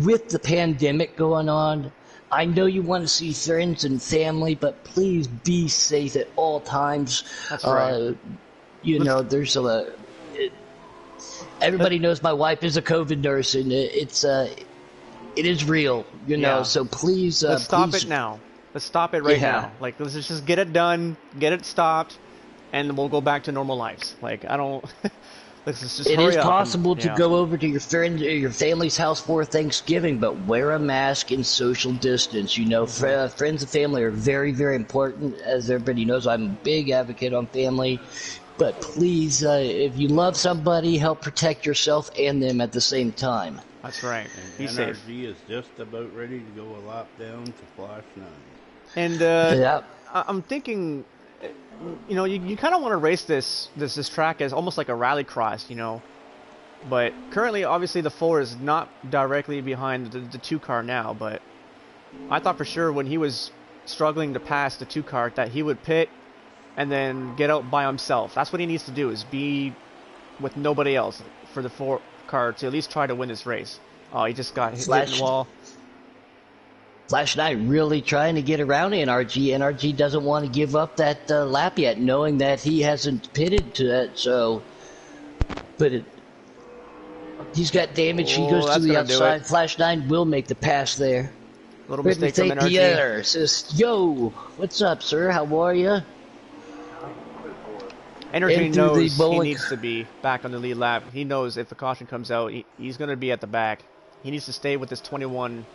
with the pandemic going on, I know you want to see friends and family, but please be safe at all times. That's right. There's everybody knows my wife is a COVID nurse, and it is real, so please... let's stop it now. Let's stop it right now. Like, let's just get it done, get it stopped, and we'll go back to normal lives. Like, I don't... let's just hurry up. It is possible to go over to your friend or your family's house for Thanksgiving, but wear a mask and social distance. Friends and family are very, very important. As everybody knows, I'm a big advocate on family. But please, if you love somebody, help protect yourself and them at the same time. That's right. And NRG is just about ready to go a lap down to Flash 9. And I'm thinking, you kind of want to race this track as almost like a rallycross, But currently, obviously, the 4 is not directly behind the 2 car now. But I thought for sure when he was struggling to pass the 2 car that he would pit and then get out by himself. That's what he needs to do, is be with nobody else for the 4 car to at least try to win this race. Oh, he just got hit in the wall. Flash 9 really trying to get around NRG. NRG doesn't want to give up that lap yet, knowing that he hasn't pitted to that. So, but he's got damage. He goes to the outside. Flash 9 will make the pass there. Little mistake from NRG. Pierre says, "Yo, what's up, sir? How are you?" NRG knows he needs to be back on the lead lap. He knows if a caution comes out, he's going to be at the back. He needs to stay with his 21.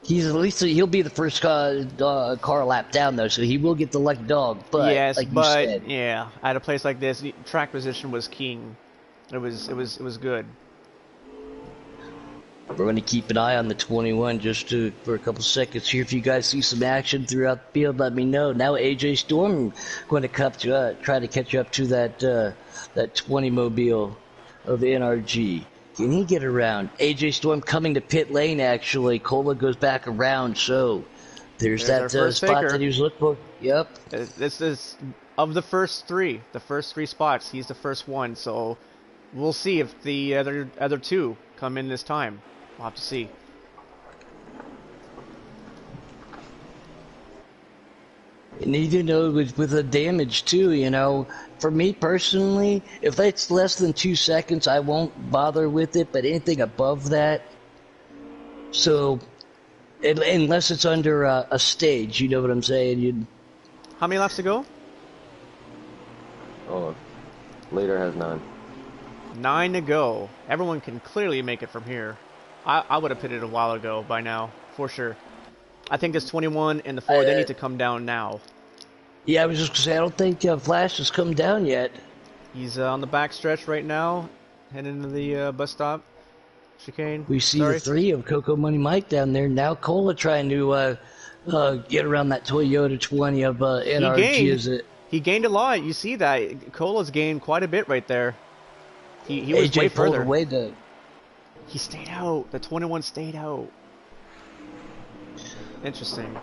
He'll be the first car lap down though, so he will get the lucky dog. But yes, at a place like this, track position was king. It was good. We're going to keep an eye on the 21 for a couple seconds here. If you guys see some action throughout the field, let me know. Now AJ Storm going to try to catch up to that 20 mobile of NRG. Can he get around? AJ Storm coming to pit lane, actually. Cola goes back around, so there's that spot that he was looking for. Yep. This is, of the first 3 spots, he's the first one, so we'll see if the other 2 come in this time. We'll have to see. And even though with the damage too, for me personally, if it's less than 2 seconds, I won't bother with it. But anything above that, so unless it's under a stage, you know what I'm saying? How many laps to go? Oh, leader has 9. 9 to go. Everyone can clearly make it from here. I would have pitted a while ago by now, for sure. I think this 21 and the 4, they need to come down now. Yeah, I was just going to say, I don't think Flash has come down yet. He's on the back stretch right now, heading into the bus stop. Chicane. We see the 3 of Coco Money Mike down there. Now Cola trying to get around that Toyota 20 of NRG. He gained a lot. You see that. Cola's gained quite a bit right there. He was way further. He stayed out. The 21 stayed out. Interesting.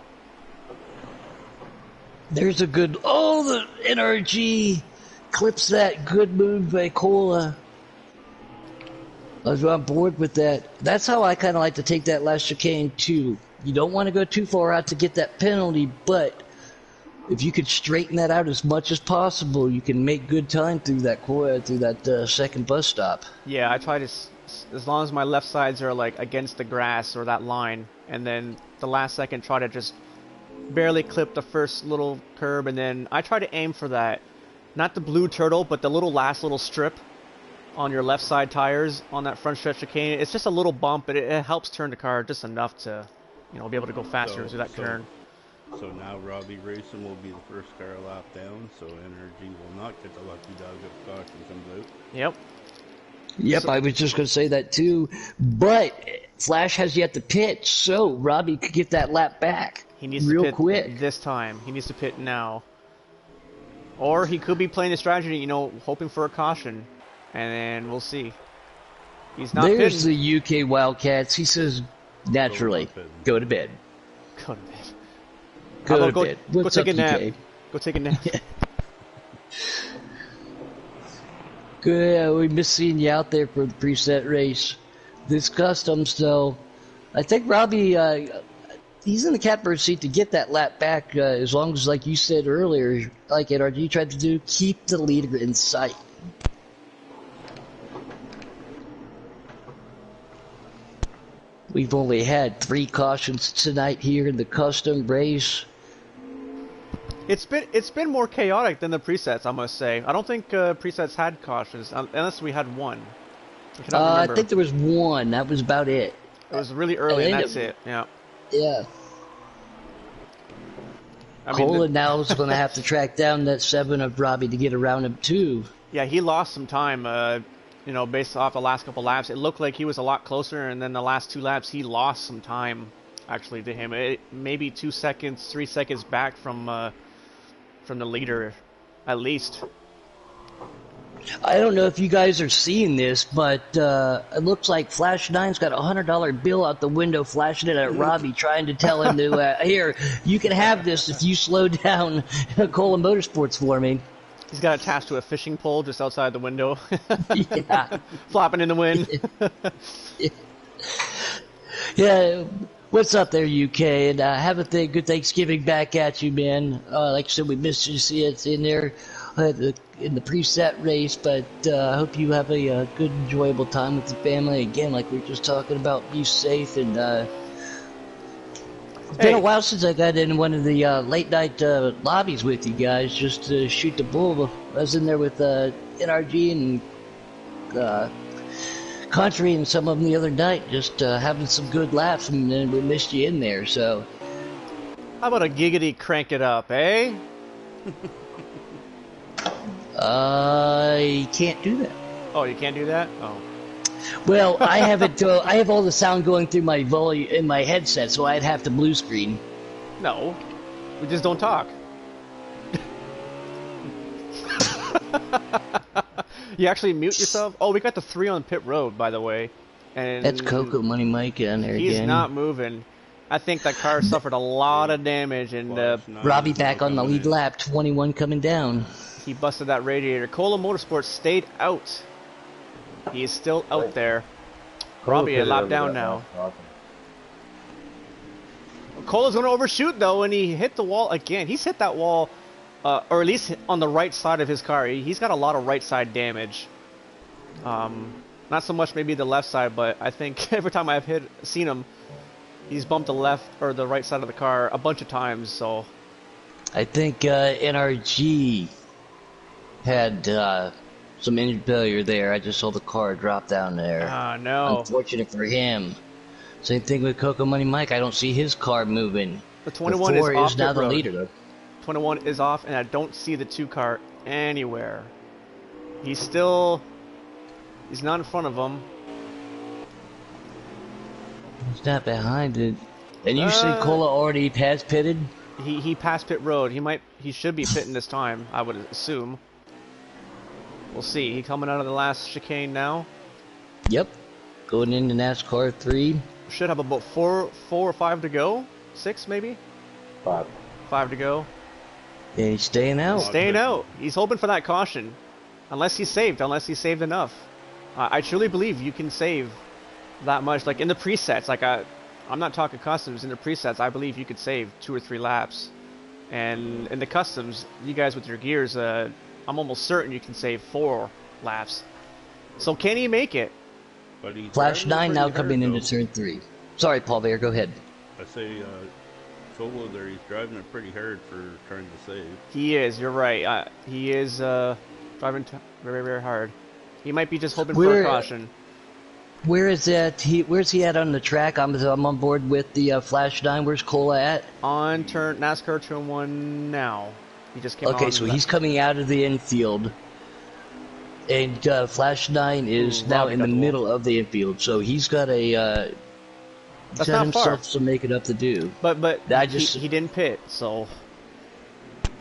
There's a good... Oh, the NRG clips that. Good move by Cola. I was on board with that. That's how I kind of like to take that last chicane, too. You don't want to go too far out to get that penalty, but if you could straighten that out as much as possible, you can make good time through that second bus stop. Yeah, I try to, as long as my left sides are like against the grass or that line, and then the last second try to just barely clip the first little curb, and then I try to aim for that, not the blue turtle, but the last little strip on your left side tires on that front stretch chicane. It's just a little bump, but it helps turn the car just enough to, you know, be able to go faster through that turn. So now Robbie Racing will be the first car lap down, so NRG will not get the lucky dog if caution comes out. Yep. So, I was just going to say that too, but Flash has yet to pit, so Robbie could get that lap back. He needs real to pit quick this time. He needs to pit now. Or he could be playing the strategy, you know, hoping for a caution, and then we'll see. He's not There's pitting. the UK Wildcats. He says, naturally, go to bed. Go to bed. Go to bed. Go take a nap. Go take a nap. Good. We miss seeing you out there for the preset race. This customs, though, I think Robbie, he's in the catbird seat to get that lap back as long as, like you said earlier, like NRG tried to do, keep the leader in sight. We've only had 3 cautions tonight here in the custom race. It's been more chaotic than the presets, I must say. I don't think presets had cautions unless we had one. I think there was one. That was about it. It was really early, and that's it. Yeah. Yeah. Cola now is going to have to track down that 7 of Robbie to get around him too. Yeah, he lost some time. You know, based off the last couple laps, it looked like he was a lot closer, and then the last 2 laps, he lost some time. Actually, to him, maybe 2 seconds, 3 seconds back from the leader, at least. I don't know if you guys are seeing this, but it looks like Flash 9's got a $100 bill out the window, flashing it at Robbie, trying to tell him to, here, you can have this if you slow down Cola Motorsports for me. He's got attached to a fishing pole just outside the window. Yeah. Flopping in the wind. Yeah. What's up there, UK? And have a good Thanksgiving back at you, man. Like I said, we missed you to see it in there in the preset race, but I hope you have a good, enjoyable time with the family. Again, like we were just talking about, be safe. And it's been a while since I got in one of the late night lobbies with you guys just to shoot the bull. I was in there with NRG and Country and some of them the other night, just having some good laughs, and then we missed you in there, so. How about a giggity crank it up, eh? I can't do that. Oh, you can't do that? Oh. Well, I have it. I have all the sound going through my volume in my headset, so I'd have to blue screen. No, we just don't talk. You actually mute yourself? Oh, we got the 3 on pit road, by the way. And that's Coco Money Mike in there he's again. He's not moving. I think that car suffered a lot of damage, and Robbie back on the lead lap, 21 coming down. He busted that radiator. Cola Motorsports stayed out. He is still out there. Robbie a lap down now. Cola's going to overshoot, though, and he hit the wall again. He's hit that wall, or at least on the right side of his car. He's got a lot of right side damage. Not so much maybe the left side, but I think every time I've seen him, he's bumped the left or the right side of the car a bunch of times. So I think NRG had some engine failure there. I just saw the car drop down there. Ah, no. Unfortunate for him. Same thing with Coco Money Mike. I don't see his car moving. The 21 is off now the road. leader. 21 is off, and I don't see the 2 car anywhere. He's not in front of him. He's not behind it. And you say Cola already passed pitted? He passed pit road. He should be pitting this time, I would assume. We'll see. He coming out of the last chicane now. Yep. Going into NASCAR 3. Should have about 4 or 5 to go. 6 maybe? 5. 5 to go. Yeah, he's staying out. He's staying out. He's hoping for that caution. Unless he's saved enough. I truly believe you can save that much. Like in the presets, like I'm not talking customs, in the presets, I believe you could save 2 or 3 laps. And in the customs, you guys with your gears, I'm almost certain you can save 4 laps. So can he make it? But he's Flash 9 now coming though. into turn 3. Sorry, Paul Bear, go ahead. I say, Solo there, he's driving it pretty hard for trying to save. He is, you're right. He is driving very, very hard. He might be just hoping for Where- a caution. Where is that? Where's he at on the track? I'm on board with the Flash 9. Where's Cola at? On NASCAR turn 1 now. He just came Okay, on so the- he's coming out of the infield. And Flash 9 is now Robbie in the got the middle of the infield. So he's got a... That's got not himself far. some making up to do. But I just- he didn't pit, so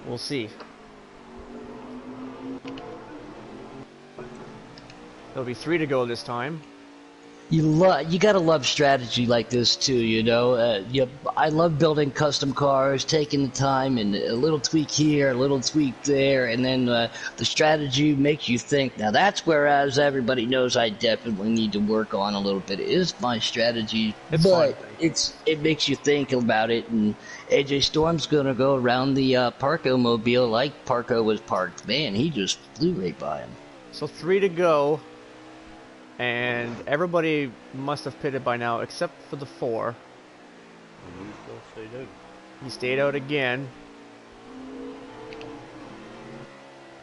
we'll see. There'll be 3 to go this time. You gotta love strategy like this too, you know. I love building custom cars, taking the time and a little tweak here, a little tweak there, and then the strategy makes you think. Now that's whereas everybody knows I definitely need to work on a little bit is my strategy, but it makes you think about it. And AJ Storm's gonna go around the Parco mobile like Parco was parked. Man, he just flew right by him. So 3 to go. And everybody must have pitted by now, except for the 4. And he still stayed out. He stayed out again.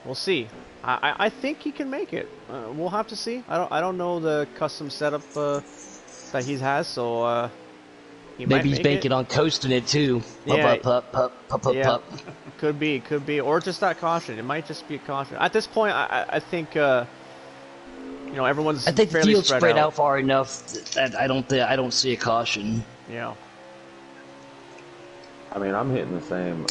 We'll see. I think he can make it. We'll have to see. I don't know the custom setup that he has, so he might Maybe he's make banking it. on coasting it too. Yeah. Pup. Yeah. Could be, or just that caution. It might just be a caution. At this point, I think. You know, everyone's I think the fairly field's spread out far enough that I don't see a caution. Yeah. I mean, I'm hitting the same.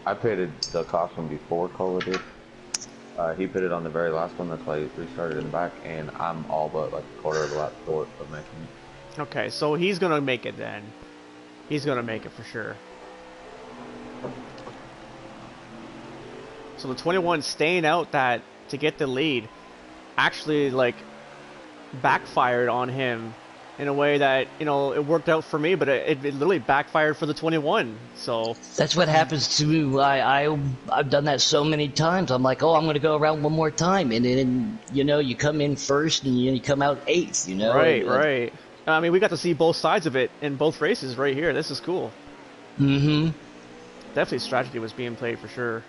I pitted the caution before Cola did. He pitted on the very last one. That's why he restarted in the back, and I'm all but like a quarter of a lap short of making it. Okay, so he's gonna make it then. He's gonna make it for sure. So the 21 staying out that to get the lead actually like backfired on him in a way that, you know, it worked out for me, but it literally backfired for the 21. So That's what happens to me. I've done that so many times. I'm like, oh, I'm going to go around one more time, and then you know you come in first and you come out 8th. You know, right. I mean, we got to see both sides of it in both races right here. This is cool. Mm-hmm. Definitely strategy was being played for sure.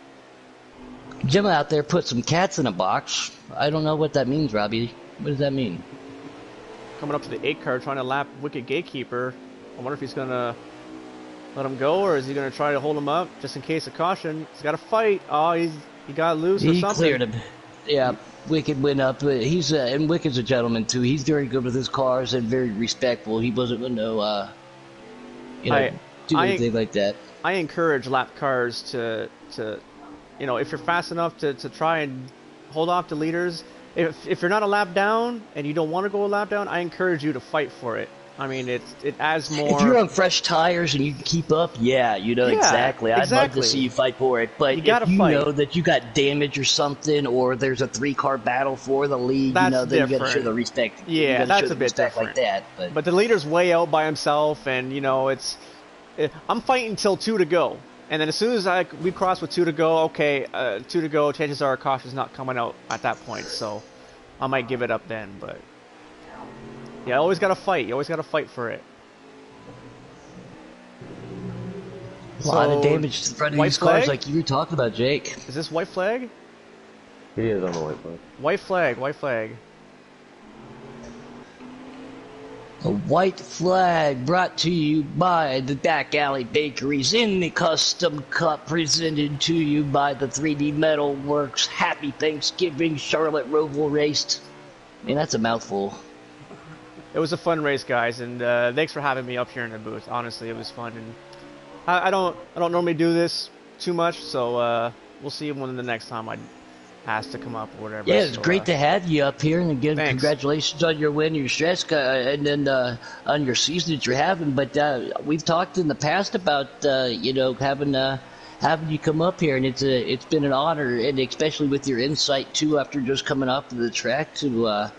Jim out there put some cats in a box. I don't know what that means, Robbie. What does that mean? Coming up to the 8 car, trying to lap Wicked Gatekeeper. I wonder if he's going to let him go, or is he going to try to hold him up just in case of caution? He's got to fight. Oh, he got loose or something. He cleared him. Yeah, Wicked went up. He's and Wicked's a gentleman too. He's very good with his cars and very respectful. He wasn't going to, do anything like that. I encourage lap cars to you know, if you're fast enough to try and hold off the leaders. If you're not a lap down and you don't want to go a lap down, I encourage you to fight for it. I mean, it adds more. If you're on fresh tires and you can keep up, exactly. I'd love to see you fight for it. But if you know that you got damage or something, or there's a 3-car battle for the lead, that's then you got to show the respect. Yeah, that's a bit different. Like that. But the leader's way out by himself, and you know, I'm fighting till 2 to go. And then as soon as we cross with 2 to go, okay, 2 to go, chances are caution's not coming out at that point, so I might give it up then. But yeah, always got to fight. You always got to fight for it. A lot of damage to the front of these cars, like you were talking about, Jake. Is this white flag? He is on the white flag. White flag. A white flag brought to you by the Back Alley Bakeries in the Custom Cup, presented to you by the 3D Metal Works. Happy Thanksgiving, Charlotte Roval raced. I mean, that's a mouthful. It was a fun race, guys, and thanks for having me up here in the booth. Honestly, it was fun, and I don't normally do this too much, so we'll see when the next time I asked to come up or whatever. Yeah, it's great to have you up here, and again, congratulations on your win, your stress, and then on your season that you're having. But we've talked in the past about having you come up here, and it's been an honor, and especially with your insight too, after just coming off of the track to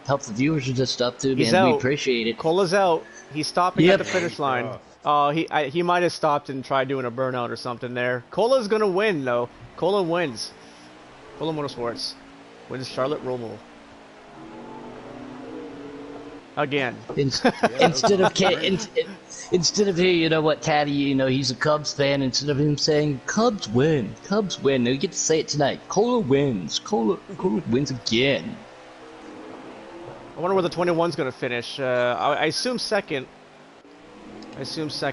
help the viewers with this stuff too. He's man, out. We appreciate it. Cola's out. He's stopping at the finish line. Oh, he might have stopped and tried doing a burnout or something there. Cola's gonna win though. Cola wins. Cola Motorsports wins Charlotte Roval. Again. Instead of here, you know what, Taddy, you know, he's a Cubs fan. Instead of him saying, Cubs win, no, you get to say it tonight. Cola wins. Cola wins again. I wonder where the 21's going to finish. I assume second.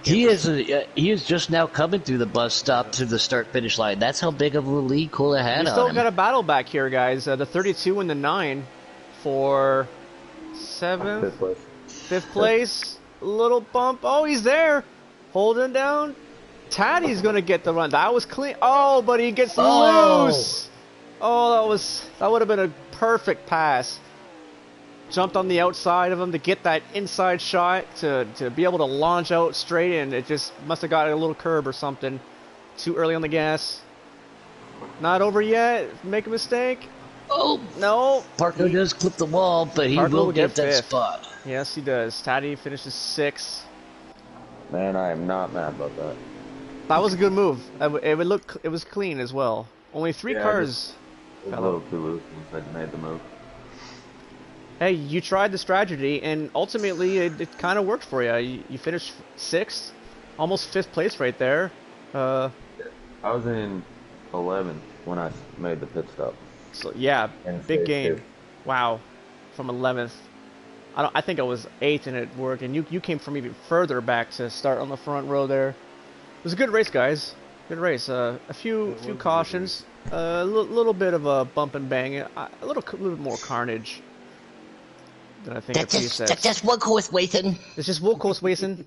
He is just now coming through the bus stop to the start-finish line. That's how big of a lead Cola had on him. You still got a battle back here, guys. The 32 and the 9 for 7th. Fifth place. Little bump. Oh, he's there. Holding down. Taddy's going to get the run. That was clean. Oh, but he gets loose. Oh, that would have been a perfect pass. Jumped on the outside of him to get that inside shot to be able to launch out straight in. It just must have got a little curb or something. Too early on the gas. Not over yet. Make a mistake. Oh no! Parko does clip the wall, but he will get that spot. Yes, he does. Taddy finishes 6th. Man, I am not mad about that. That was a good move. It was clean as well. Only 3 cars. It was a little too loose once I made the move. Hey, you tried the strategy, and ultimately it kind of worked for you. You finished 6th, almost 5th place right there. I was in 11th when I made the pit stop. So yeah, big game. Wow, from 11th. I think I was 8th and it worked, and you came from even further back to start on the front row there. It was a good race, guys. Good race. A few cautions, a little bit of a bump and bang, a little bit more carnage than I think a few sets. That's just one course racing. It's just one course racing.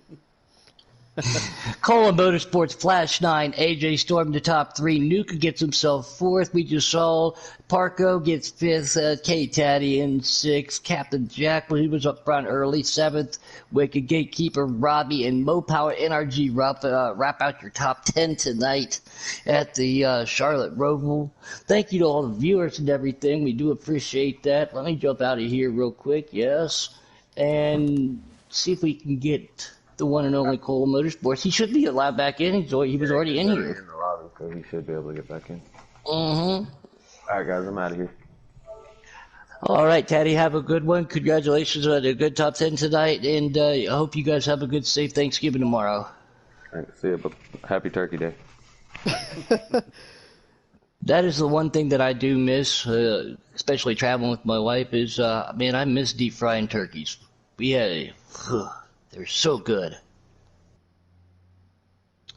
Cola Motorsports Flash 9, AJ Storm the top 3, Nuka gets himself 4th, we just saw Parko gets 5th, K-Taddy in 6th, Captain Jack, well, he was up front early, 7th, Wicked Gatekeeper Robbie and MoPower NRG wrap out your top 10 tonight at the Charlotte Roval. Thank you to all the viewers and everything, we do appreciate that. Let me jump out of here real quick, yes, and see if we can get the one and only Cola Motorsports. He should be allowed back in. He was already in here. In the lobby, so he should be able to get back in. Mm-hmm. All right, guys, I'm out of here. All right, Taddy, have a good one. Congratulations on a good top 10 tonight, and I hope you guys have a good, safe Thanksgiving tomorrow. All right, see you. Happy Turkey Day. That is the one thing that I do miss, especially traveling with my wife, is, man, I miss deep frying turkeys. They're so good.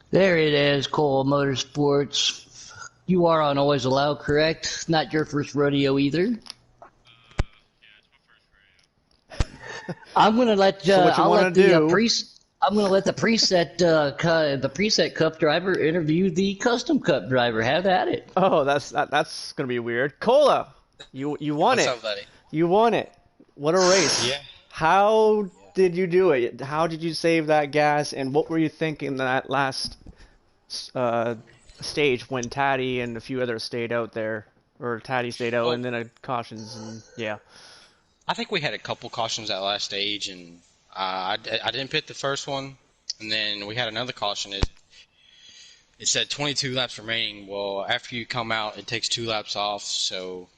There it is, Cola Motorsports. You are on Always Allowed, correct? Not your first rodeo either. I'm gonna let the preset cup driver interview the custom cup driver. Have at it. Oh, that's gonna be weird. Cola, you won it. What's up, buddy? You won it. What a race! Yeah. How did you do it? How did you save that gas? And what were you thinking that last stage when Taddy and a few others stayed out there, or Taddy stayed out, and then a cautions and yeah. I think we had a couple cautions that last stage, and I didn't pit the first one, and then we had another caution. It said 22 laps remaining. Well, after you come out, it takes 2 laps off, so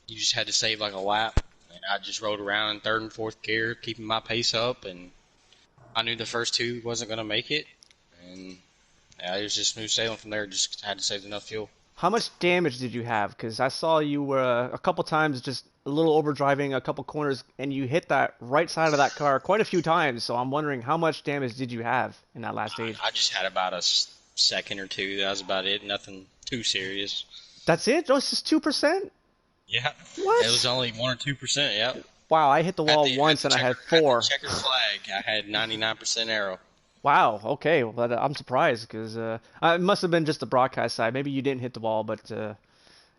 you just had to save like a lap. And I just rode around in 3rd and 4th gear, keeping my pace up, and I knew the first 2 wasn't going to make it, and it was just smooth sailing from there. Just had to save enough fuel. How much damage did you have? Because I saw you were a couple times just a little overdriving a couple corners, and you hit that right side of that car quite a few times. So I'm wondering, how much damage did you have in that last stage? I just had about a second or 2. That was about it. Nothing too serious. That's it? Just 2%? Yeah. What? It was only 1 or 2%. Yeah. Wow, I hit the wall once and I had 4. At the checkered flag, I had 99% arrow. Wow. Okay. Well, I'm surprised because it must have been just the broadcast side. Maybe you didn't hit the wall, but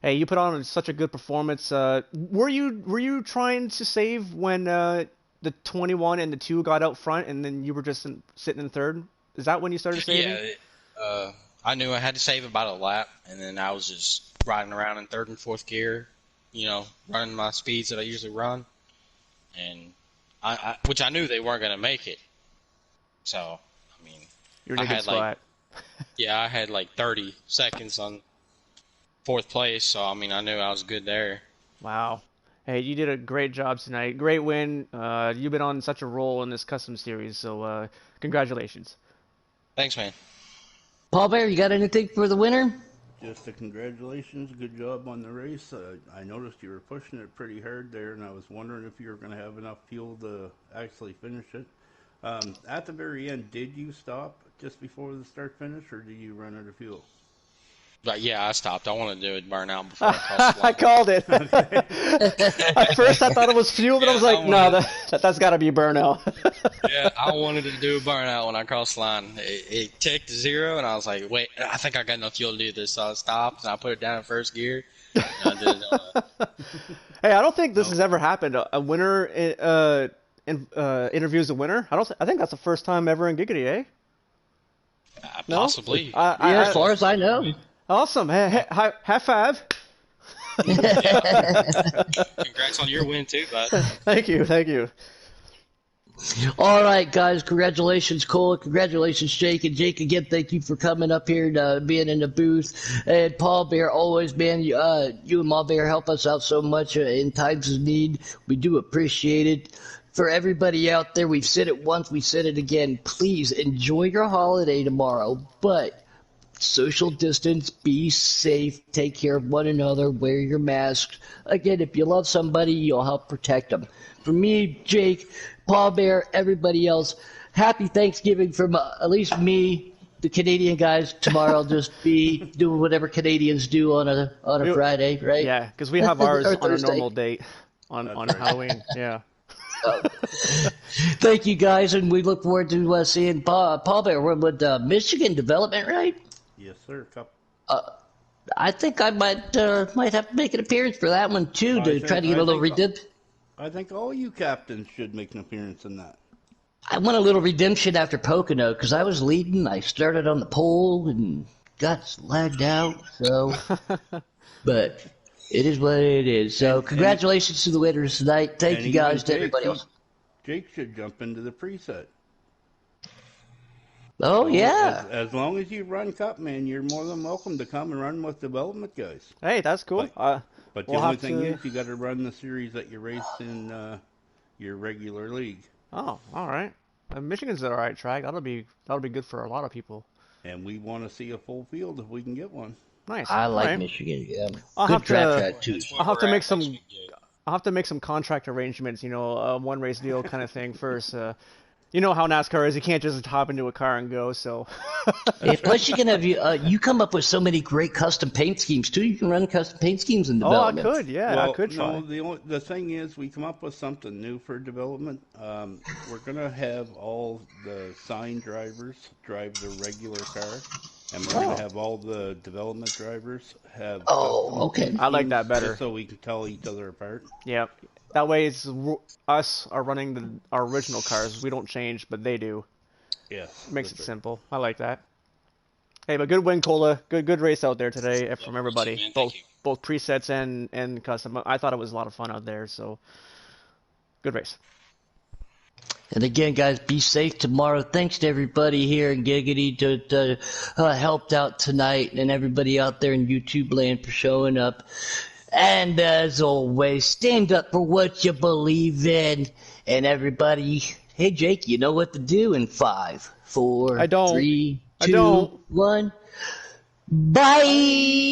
hey, you put on such a good performance. Were you trying to save when the 21 and the 2 got out front, and then you were just sitting in 3rd? Is that when you started saving? Yeah. I knew I had to save about a lap, and then I was just riding around in 3rd and 4th gear, running my speeds that I usually run, and which I knew they weren't going to make it. So, I mean, You're in a good spot. I had like 30 seconds on 4th place, so I mean, I knew I was good there. Wow. Hey, you did a great job tonight. Great win. You've been on such a roll in this custom series, so congratulations. Thanks, man. Paul Bear, you got anything for the winner? Just a congratulations. Good job on the race. I noticed you were pushing it pretty hard there, and I was wondering if you were going to have enough fuel to actually finish it. At the very end, did you stop just before the start finish, or did you run out of fuel? But yeah, I stopped. I wanted to do it burn out before I crossed the line. I called it. At first, I thought it was fuel, but I was like, no, that's got to be burnout. Yeah, I wanted to do a burnout when I crossed the line. It ticked to 0, and I was like, wait, I think I got enough fuel to do this. So I stopped, and I put it down in 1st gear. And I did it. Hey, I don't think this has ever happened. A winner interviews a winner. I think that's the first time ever in Giggity, eh? No? Possibly. As far as I know. Awesome. Hey, high five. Congrats on your win, too, bud. Thank you. All right, guys. Congratulations, Cole. Congratulations, Jake. And Jake, again, thank you for coming up here and being in the booth. And Paul Bear, always, man, you and Paul Bear help us out so much in times of need. We do appreciate it. For everybody out there, we've said it once, we said it again. Please enjoy your holiday tomorrow, but social distance, be safe, take care of one another, wear your masks. Again, if you love somebody, you'll help protect them. For me, Jake, Paul Bear, everybody else, happy Thanksgiving from at least me, the Canadian guys. Tomorrow I'll just be doing whatever Canadians do on a Friday, right? Yeah, because we have ours on a normal date on Halloween. Yeah. Thank you, guys, and we look forward to seeing Paul Bear. We're with Michigan Development, right? Yes, sir. I think I might have to make an appearance for that one too to try to get a little redemption. I think all you captains should make an appearance in that. I want a little redemption after Pocono because I was leading. I started on the pole and got lagged out. So, but it is what it is. So, congratulations to the winners tonight. Thank you guys to everybody else. Jake should jump into the preset. Oh, yeah. As long as you run Cup, man, you're more than welcome to come and run with development guys. Hey, that's cool. But the only thing is you got to run the series that you race in your regular league. Oh, all right. Michigan's an all right track. That'll be good for a lot of people. And we want to see a full field if we can get one. Nice. I like Michigan. Yeah. Good track too. I'll have to make some contract arrangements. One race deal kind of thing first. You know how NASCAR is. You can't just hop into a car and go. So. Plus, you can have you come up with so many great custom paint schemes too. You can run custom paint schemes in development. Oh, I could. Yeah, well, I could try. No, the thing is, we come up with something new for development. We're gonna have all the sign drivers drive the regular car, and we're gonna have all the development drivers have. Oh, okay. I like that better. Just so we can tell each other apart. Yep. That way, it's us are running our original cars. We don't change, but they do. Yes. Makes it simple. I like that. Hey, but good win, Cola. Good race out there today from everybody. Both presets and custom. I thought it was a lot of fun out there. So, good race. And again, guys, be safe tomorrow. Thanks to everybody here in Giggity that helped out tonight, and everybody out there in YouTube land for showing up. And as always, stand up for what you believe in. And everybody, hey Jake, you know what to do in 5, 4, 3, 2, 1. Bye.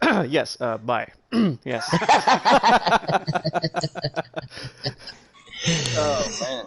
Oh. Yes. Bye. Yes. Oh man.